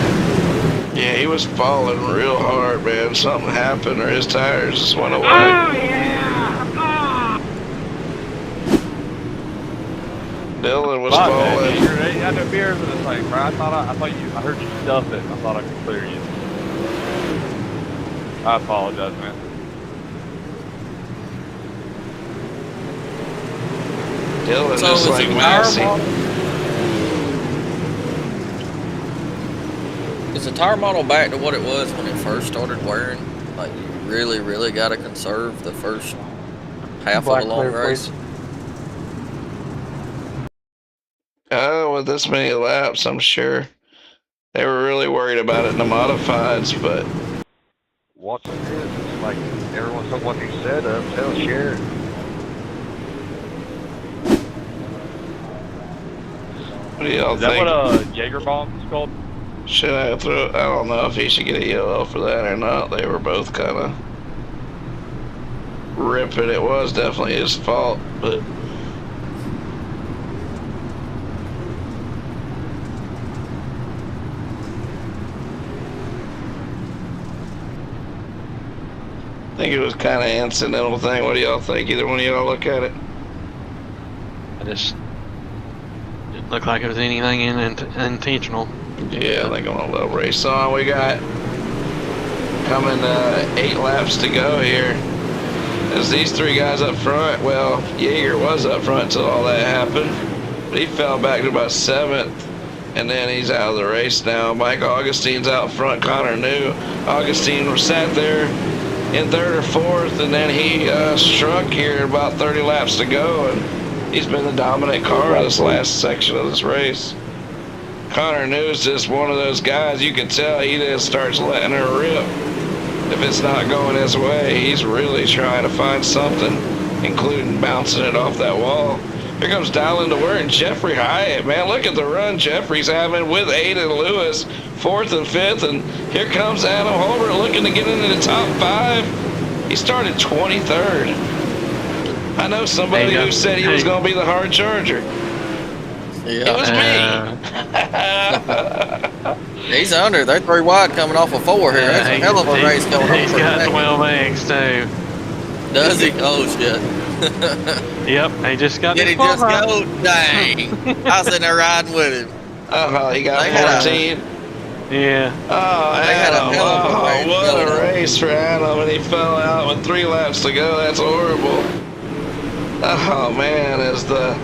Yeah, he was falling real hard, man. Something happened or his tires just went away. Oh, yeah! Dylan was Fuck, falling. man. You had no beers in this thing, bro. I heard you stuff it. I thought I could clear you. I apologize, man. Dylan So just is like the Massey. Is the tire model back to what it was when it first started wearing? Like, you really, really got to conserve the first half of the long race. Oh, with this many laps, I'm sure they were really worried about it in the modifieds, but What's it is? It's like everyone's talking about these setups. Hell, share it. what do y'all Is that think? what Jaeger bomb is called? Should I throw? I don't know if he should get a yellow for that or not. They were both kind of ripping. It was definitely his fault, but I think it was kind of an incidental thing. What do y'all think? Either one of y'all look at it? I just didn't look like it was anything intentional. Yeah, they're gonna let them race on. We got coming 8 laps to go here. As these 3 guys up front, well, Yeager was up front until all that happened, but he fell back to about 7th, and then he's out of the race now. Mike Augustine's out front. Connor knew Augustine sat there in 3rd or 4th, and then he shrunk here about 30 laps to go, and he's been the dominant car this last section of this race. Connor New's just one of those guys, you can tell he just starts letting her rip. If it's not going his way, he's really trying to find something, including bouncing it off that wall. Here comes Dylan DeWeer and Jeffrey Hyatt, man. Look at the run Jeffrey's having with Aiden Lewis, 4th and 5th, and here comes Adam Holbert looking to get into the top 5. He started 23rd. I know somebody who said he was going to be the hard charger. Yeah. It was me. He's under. They're 3 wide coming off of 4 here. That's a hell of a race going on. He's got 12 eggs too. Does he? Oh, shit. Yep, he just got Did he just go? Dang. I was in there riding with him. Oh, he got They had 14. Yeah. Oh, They had a Adam. hell of a race What going a on. race for Adam, and he fell out with 3 laps to go. That's horrible. Oh, man, as the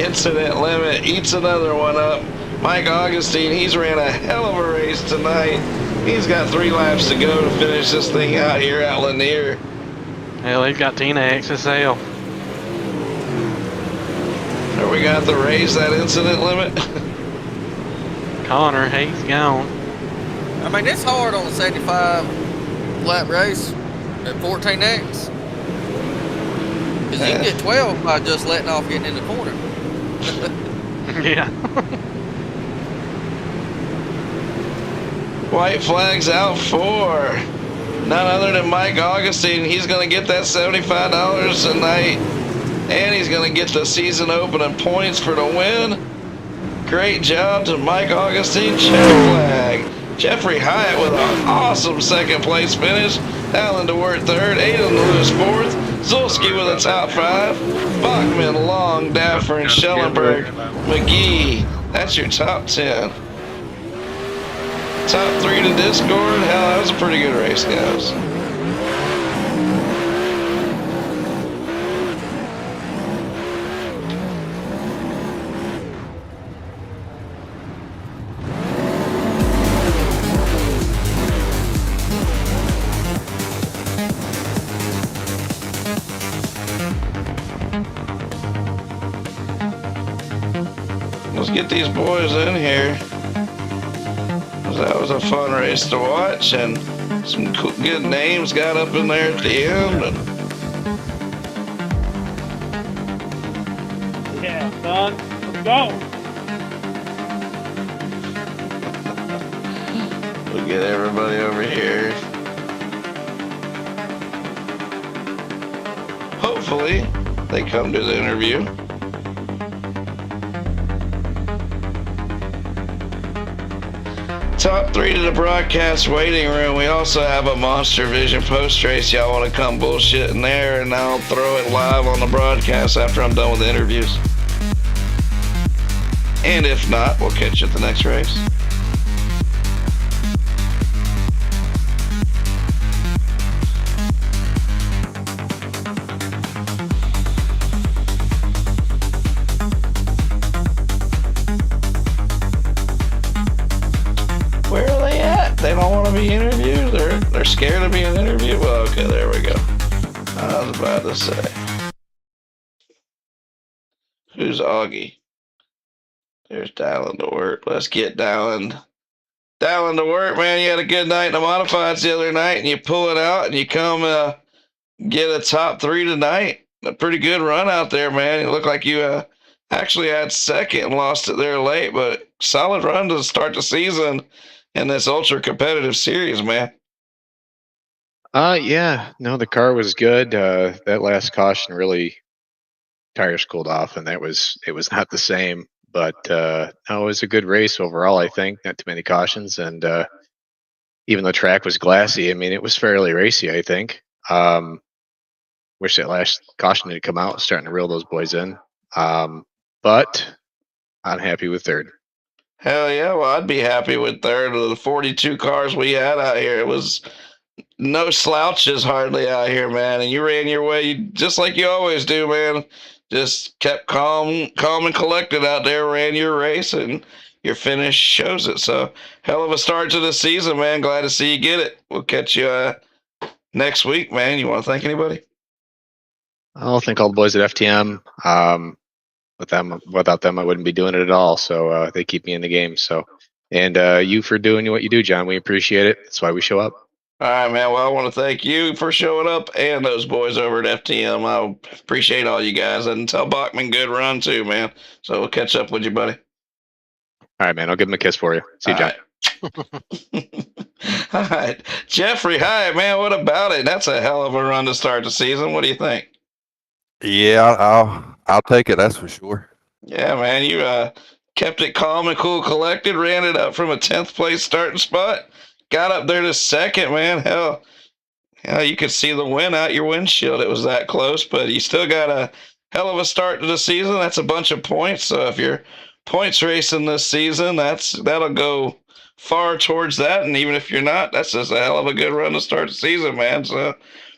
incident limit eats another one up. Mike Augustine, he's ran a hell of a race tonight. He's got 3 laps to go to finish this thing out here at Lanier. Hell, he's got Tina XSL. Are we got to raise that incident limit? Connor, he's gone. I mean, it's hard on a 75 lap race at 14X. Because Because you can get 12 by just letting off getting in the corner. Yeah. White flag's out for none other than Mike Augustine. He's going to get that $75 tonight, and he's going to get the season opening points for the win. Great job to Mike Augustine. Check flag. Jeffrey Hyatt with an awesome second place finish. Alan DeWert third. Aiden Lewis fourth. Zulski with a top five. Bachman, Long, Daffer, and Schellenberg. McGee. That's your top 10. Top 3 to Discord. Hell, that was a pretty good race, guys. Let's get these boys in here. That was a fun race to watch, and some good names got up in there at the end. And Yeah, son. Let's go. we'll get everybody over here. Hopefully, they come to the interview. Top 3 to the broadcast waiting room. We also have a Monster Vision post race. Y'all want to come bullshit in there, and I'll throw it live on the broadcast after I'm done with the interviews. And if not, we'll catch you at the next race. Where are they at? They don't want to be interviewed? They're scared of being interviewed? Well, okay, there we go. I was about to say. Who's Augie? There's Dallin to work. Let's get Dallin. Dallin to work, man. You had a good night in the modifieds the other night, and you pull it out, and you come get a top 3 tonight. A pretty good run out there, man. It looked like you actually had second and lost it there late, but solid run to start the season in this ultra competitive series, man. Yeah, no, the car was good. That last caution really tires cooled off, and it was not the same. But no, it was a good race overall. I think not too many cautions, and even though the track was glassy, I mean it was fairly racy. I think. Wish that last caution had come out, starting to reel those boys in. But I'm happy with third. Hell yeah, well, I'd be happy with third of the 42 cars we had out here. It was no slouches hardly out here, man. And you ran your way just like you always do, man. Just kept calm and collected out there, ran your race, and your finish shows it. So, hell of a start to the season, man. Glad to see you get it. We'll catch you next week, man. You want to thank anybody? I'll thank all the boys at FTM. Without them, I wouldn't be doing it at all. So they keep me in the game. So, and you for doing what you do, John. We appreciate it. That's why we show up. All right, man. Well, I want to thank you for showing up and those boys over at FTM. I appreciate all you guys. And tell Bachman good run, too, man. So we'll catch up with you, buddy. All right, man. I'll give him a kiss for you. See you, John. All right. Jeffrey, hi, man. What about it? That's a hell of a run to start the season. What do you think? Yeah, I'll take it. That's for sure. Yeah, man. You kept it calm and cool, collected, ran it up from a 10th place starting spot, got up there to second, man. Hell, you could see the win out your windshield. It was that close, but you still got a hell of a start to the season. That's a bunch of points. So if you're points racing this season, that'll go far towards that. And even if you're not, that's just a hell of a good run to start the season, man. So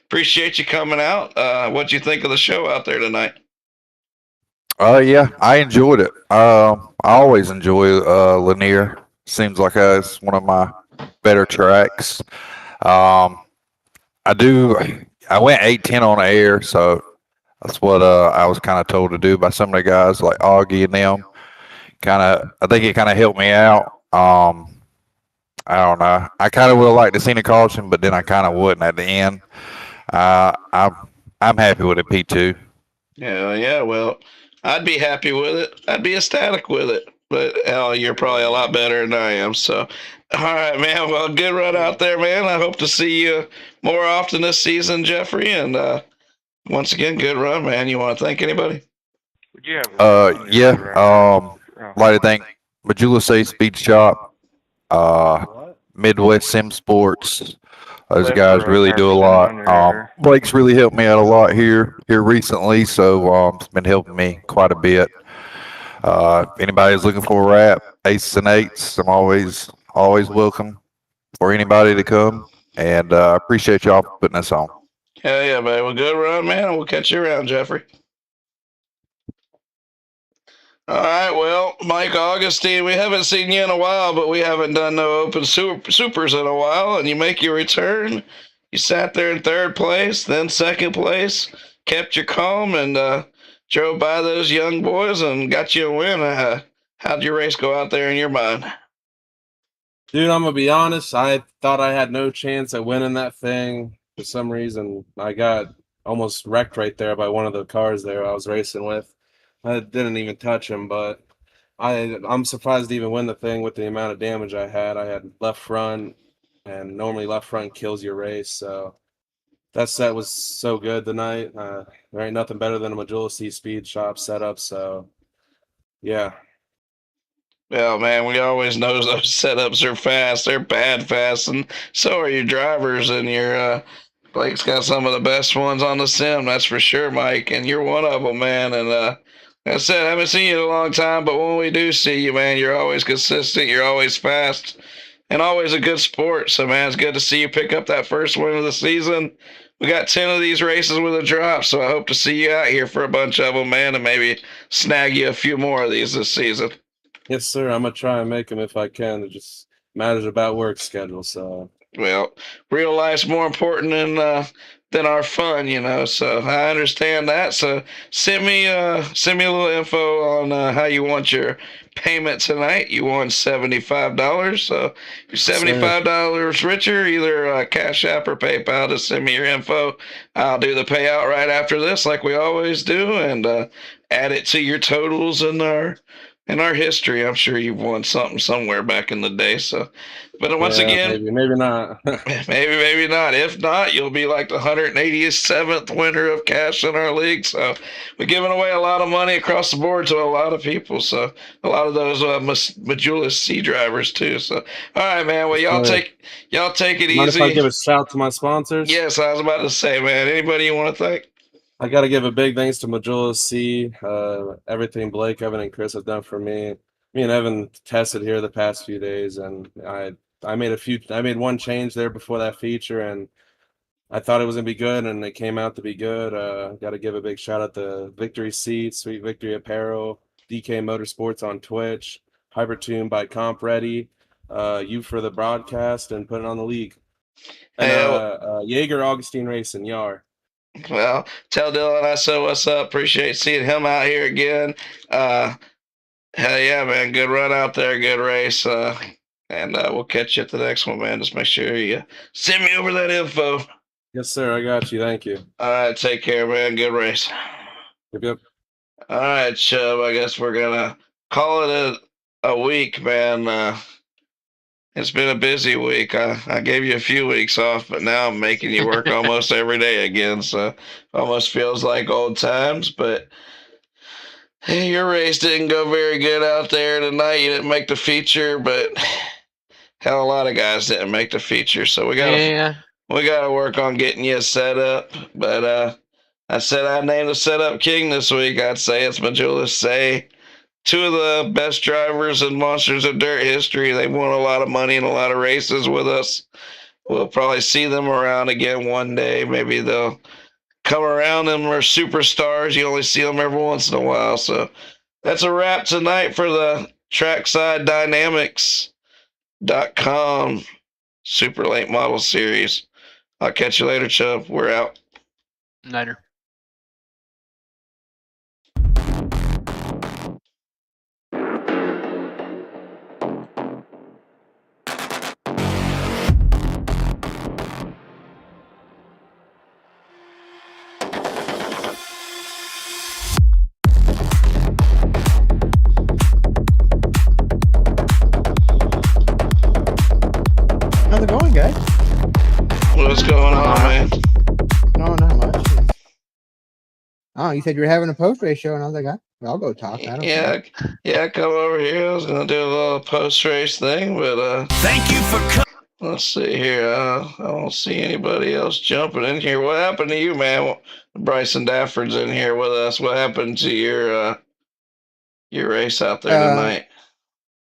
appreciate you coming out. What'd you think of the show out there tonight? Yeah, I enjoyed it. I always enjoy Lanier. Seems like it's one of my better tracks. I went 8-10 on the air, so that's what I was kind of told to do by some of the guys like Augie and them. I think it kind of helped me out. I don't know. I kind of would have liked to see the caution, but then I kind of wouldn't at the end. I'm happy with a P2. Yeah. Well, I'd be happy with it. I'd be ecstatic with it. But hell, you're probably a lot better than I am. So, all right, man. Well, good run out there, man. I hope to see you more often this season, Jeffrey. And once again, good run, man. You want to thank anybody? Would you have a Yeah. Like to thank Majula Say Speed Shop, Midwest Sim Sports. Those clip guys for really do a lot. 5% on your Blake's really helped me out a lot here recently, so it's been helping me quite a bit. If anybody's looking for a rap, aces and eights, I'm always welcome for anybody to come. And I appreciate y'all for putting us on. Hell yeah, man. Well, good run, man. And we'll catch you around, Jeffrey. All right, well, Mike Augustine, we haven't seen you in a while, but we haven't done no open supers in a while, and you make your return. You sat there in third place, then second place, kept your calm, and drove by those young boys and got you a win. How'd your race go out there in your mind? Dude, I'm gonna be honest. I thought I had no chance at winning that thing. For some reason, I got almost wrecked right there by one of the cars there I was racing with. I didn't even touch him, but I'm surprised to even win the thing with the amount of damage I had. I had left front, and normally left front kills your race. So that set was so good tonight. There ain't nothing better than a Majula C Speed Shop setup. So yeah. Well, man, we always know those setups are fast. They're bad fast, and so are your drivers. And your Blake's got some of the best ones on the sim, that's for sure, Mike. And you're one of them, man. And like I said, I haven't seen you in a long time, but when we do see you, man, you're always consistent. You're always fast, and always a good sport. So, man, it's good to see you pick up that first win of the season. We got 10 of these races with a drop, so I hope to see you out here for a bunch of them, man, and maybe snag you a few more of these this season. Yes, sir. I'm gonna try and make them if I can. It just matters about work schedule. So Well, real life's more important than our fun, you know. So I understand that. So send me a little info on how you want your payment tonight. You won $75. So you're $75 richer. Either Cash App or PayPal. Just send me your info. I'll do the payout right after this, like we always do, and add it to your totals in our history. I'm sure you've won something somewhere back in the day. So, but once yeah, again, maybe not. maybe not. If not, you'll be like the 187th winner of cash in our league. So we're giving away a lot of money across the board to a lot of people. So a lot of those Majula C drivers too. So all right, man. Well, y'all take it Mind easy. if I give a shout to my sponsors? Yes, I was about to say, man. Anybody you want to thank? I got to give a big thanks to Majula C. Everything Blake, Evan, and Chris have done for me. Me and Evan tested here the past few days, and I made one change there before that feature, and I thought it was gonna be good, and it came out to be good. Got to give a big shout out to Victory Seats, Sweet Victory Apparel, DK Motorsports on Twitch, Hypertune by Comp Ready, you for the broadcast and putting on the league, and Jaeger Augustine Racing, Yar. Well, tell Dylan I said what's up. Appreciate seeing him out here again. Hell yeah, man. Good run out there. Good race. And we'll catch you at the next one, man. Just make sure you send me over that info. Yes, sir. I got you. Thank you. All right. Take care, man. Good race. Yep. All right, Chubb. I guess we're going to call it a week, man. It's been a busy week. I gave you a few weeks off, but now I'm making you work almost every day again. So almost feels like old times. But hey, your race didn't go very good out there tonight. You didn't make the feature, but hell, a lot of guys didn't make the feature. So we gotta work on getting you set up. But I said I named the setup king this week. I'd say it's Majula Say. Two of the best drivers and monsters of dirt history. They've won a lot of money in a lot of races with us. We'll probably see them around again one day. Maybe they'll come around and are superstars. You only see them every once in a while. So that's a wrap tonight for the Trackside Dynamics.com Super Late Model Series. I'll catch you later, Chubb. We're out. Later. Oh, you said you were having a post race show, and I was like, I'll go talk. I don't care. Yeah, come over here. I was gonna do a little post race thing, but Thank you for coming. let's see here. I don't see anybody else jumping in here. What happened to you, man? Bryson Dafford's in here with us. What happened to your race out there tonight?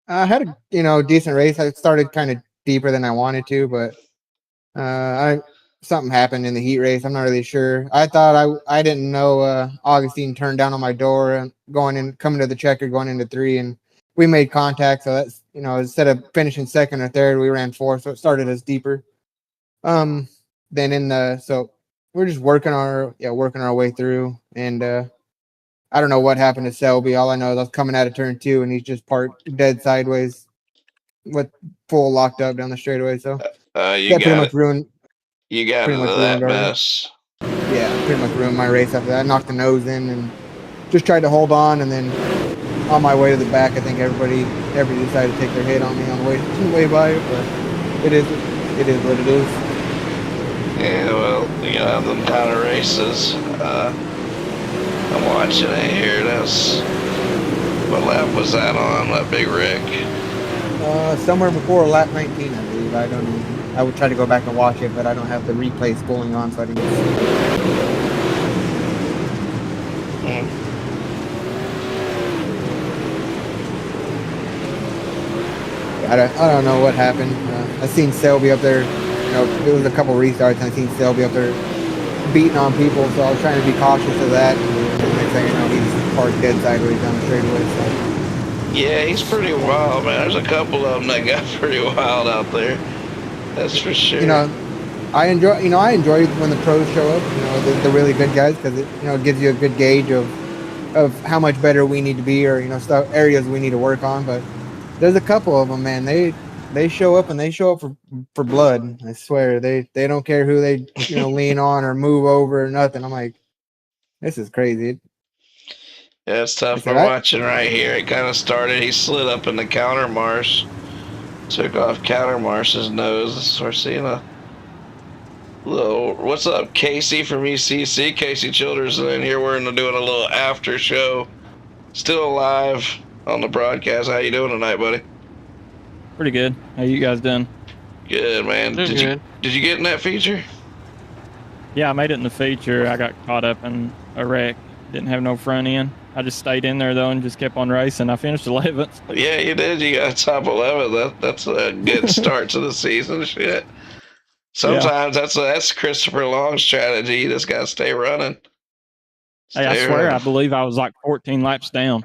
I had a decent race. I started kind of deeper than I wanted to, but something happened in the heat race. I'm not really sure. I thought I didn't know Augustine turned down on my door and coming to the checker going into 3, and we made contact. So that's instead of finishing second or third, we ran 4th. So it started us deeper. Then so we're just working our way through, and I don't know what happened to Selby. All I know is I was coming out of turn 2, and he's just parked dead sideways with full locked up down the straightaway. So that pretty much ruined. You got into that mess. Yeah, pretty much ruined my race after that. I knocked the nose in and just tried to hold on, and then on my way to the back, I think everybody decided to take their hit on me on the way by. But it is what it is. Yeah, well, them kind of races. I'm watching it here. What lap was that on? That Big Rick? Somewhere before lap 19, I believe. I don't know. I would try to go back and watch it, but I don't have the replay spooling on, so I didn't see it. I don't know what happened. I seen Selby up there. There was a couple restarts, and I seen Selby up there beating on people, so I was trying to be cautious of that. And the next thing you know, he's parked dead sideways down the straightaway. So. Yeah, he's pretty wild, man. There's a couple of them that got pretty wild out there. That's for sure. I enjoy when the pros show up. The really good guys, because it gives you a good gauge of how much better we need to be, or areas we need to work on. But there's a couple of them, man. They show up, and they show up for blood. I swear, they don't care who they lean on or move over or nothing. I'm like, this is crazy. Yeah, it's tough. We're watching right here. It kind of started. He slid up in the counter marsh, took off counter marsh's nose. We're seeing a little. What's up, Casey from ECC? Casey Childers in here. We're doing a little after show. Still alive on the broadcast. How you doing tonight, buddy? Pretty good. How you guys doing? Good, man. Did you get in that feature? Yeah, I made it in the feature. I got caught up in a wreck. Didn't have no front end. I just stayed in there though and just kept on racing. I finished 11th. Yeah, you did. You got top 11th. That's a good start to the season. Shit. Sometimes that's Christopher Long's strategy. You just gotta stay running. Hey, I swear, I believe I was like 14 laps down.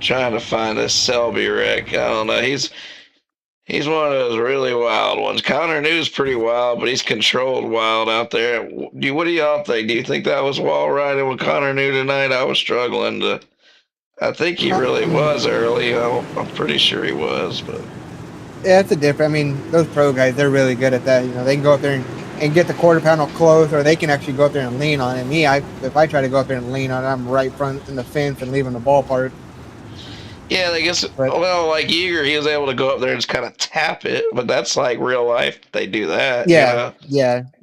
Trying to find this Selby wreck. I don't know. He's one of those really wild ones. Connor New's pretty wild, but he's controlled wild out there. What do y'all think? Do you think that was wall riding with Connor New tonight? I was struggling to. I think he really was early. I'm pretty sure he was, but. Yeah, it's a different. I mean, those pro guys, they're really good at that. They can go up there and get the quarter panel close, or they can actually go up there and lean on it. Me, if I try to go up there and lean on it, I'm right front in the fence and leaving the ballpark. Yeah, I guess. Well, like Yeager, he was able to go up there and just kind of tap it, but that's like real life. They do that. Yeah,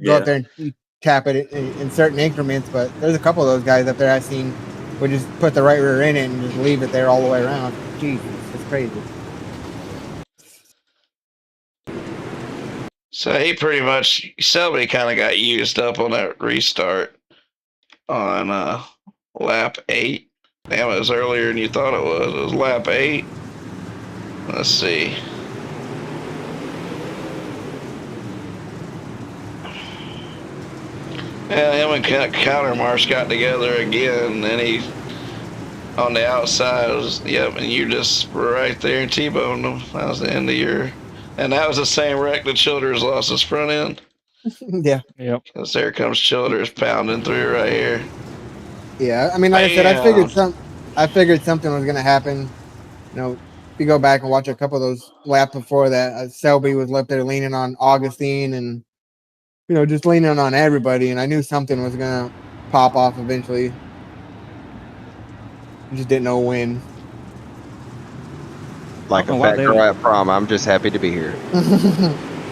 Go up there and you tap it in certain increments. But there's a couple of those guys up there I've seen would just put the right rear in it and just leave it there all the way around. Jesus, it's crazy. So he pretty much, somebody kind of got used up on that restart on lap 8. Damn, it was earlier than you thought it was. It was lap 8. Let's see. Yeah, him and Countermarsh got together again, and he on the outside was, and you just were right there and T-boned him. That was the end of your, and that was the same wreck that Childers lost his front end. Yeah. Yep. Because there comes Childers pounding through right here. Yeah, I mean, like I said, I figured something was gonna happen. If you go back and watch a couple of those laps before that, Selby was left there leaning on Augustine and just leaning on everybody, and I knew something was gonna pop off eventually. I just didn't know when. Like a fat girl at prom, I'm just happy to be here.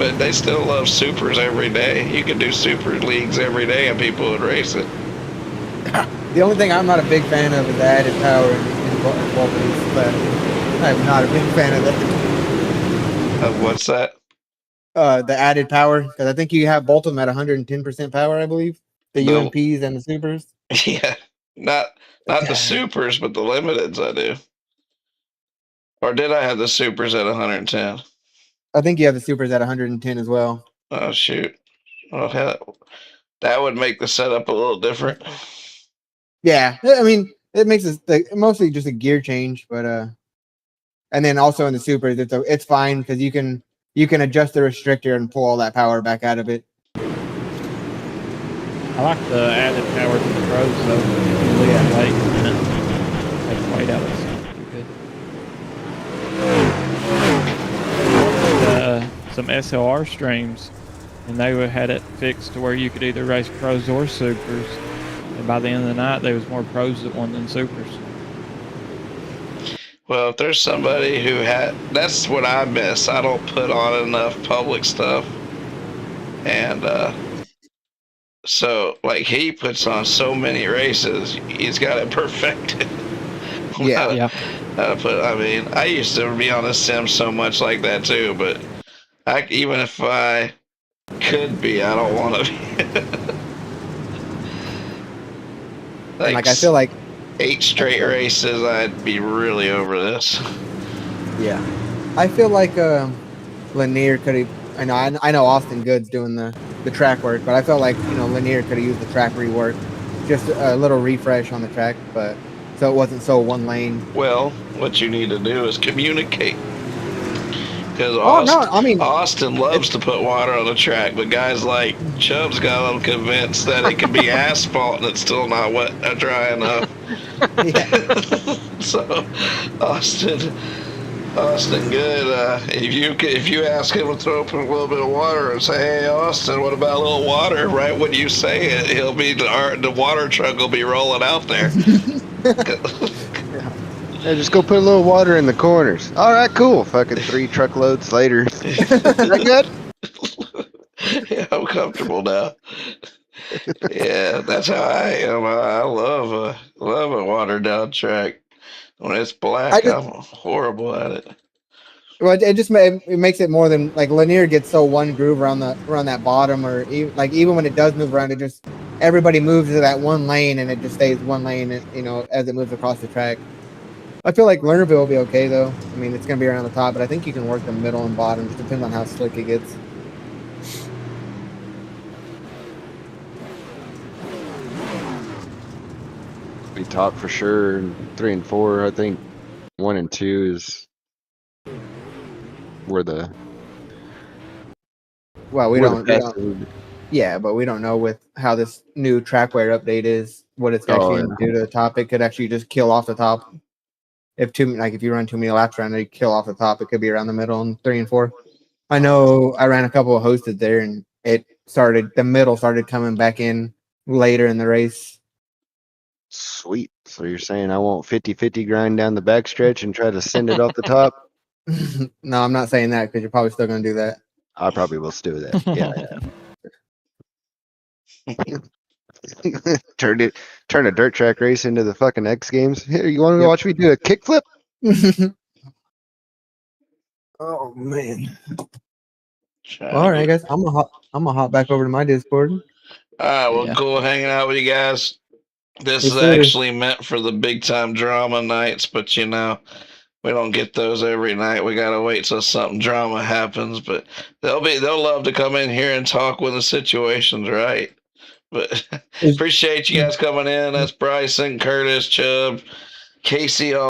but they still love supers every day. You could do super leagues every day and people would race it. The only thing I'm not a big fan of is the added power in both of these classes. I'm not a big fan of that. Of what's that? The added power, because I think you have both of them at 110% power, I believe. The UMPs and the supers. Yeah, not the supers, but the limiteds I do. Or did I have the supers at 110? I think you have the supers at 110 as well. Oh shoot! Well, hell, that would make the setup a little different. Yeah, I mean, it makes it mostly just a gear change, but and then also in the supers, it's fine because you can adjust the restrictor and pull all that power back out of it. I like the added power to the pros though. You leave it late and take the weight out. It's pretty good. Some SLR streams, and they had it fixed to where you could either race pros or supers. And by the end of the night, there was more pros that won than supers. Well, if there's somebody who that's what I miss. I don't put on enough public stuff, and so like he puts on so many races, he's got it perfected. Yeah. I mean, I used to be on a sim so much like that too, but even if I could be, I don't want to be. Like I feel like 8 straight races, I'd be really over this. Yeah, I feel like Lanier could have. I know Austin Good's doing the track work, but I felt like Lanier could have used the track rework, just a little refresh on the track, but so it wasn't so one lane. Well, what you need to do is communicate. Because Austin loves to put water on the track, but guys like Chubb's got a little convinced that it can be asphalt and it's still not dry enough. So Austin Good, if you ask him to throw up a little bit of water and say, "Hey Austin, what about a little water?" Right when you say it, the water truck will be rolling out there. Yeah, just go put a little water in the corners. All right, cool. Fucking 3 truckloads later. Is that good? Yeah, I'm comfortable now. Yeah, that's how I am. I love a watered down track. When it's black, I'm horrible at it. Well, it makes it more than like Lanier gets so one groove around that bottom, or even when it does move around, everybody moves to that one lane and it just stays one lane, as it moves across the track. I feel like Lernerville will be okay though. I mean, it's gonna be around the top, but I think you can work the middle and bottom. Just depends on how slick it gets. Be top for sure. 3 and 4, I think 1 and 2 is where the. Well, we don't. Yeah, but we don't know with how this new trackware update is what it's actually going to do to the top. It could actually just kill off the top. If you run too many laps around it, kill off the top. It could be around the middle in 3 and 4. I know I ran a couple of hosted there, and the middle started coming back in later in the race. Sweet. So you're saying I won't 50-50 grind down the backstretch and try to send it off the top? No, I'm not saying that because you're probably still going to do that. I probably will still do that. Yeah. Turn a dirt track race into the fucking X Games. Here, you want to watch me do a kickflip? Oh man! All right, guys, I'm gonna hop back over to my Discord. All right, well, cool hanging out with you guys. This is actually meant for the big time drama nights, but we don't get those every night. We gotta wait till something drama happens, but they'll love to come in here and talk when the situation's right. But appreciate you guys coming in. That's Bryson, Curtis, Chubb, Casey, all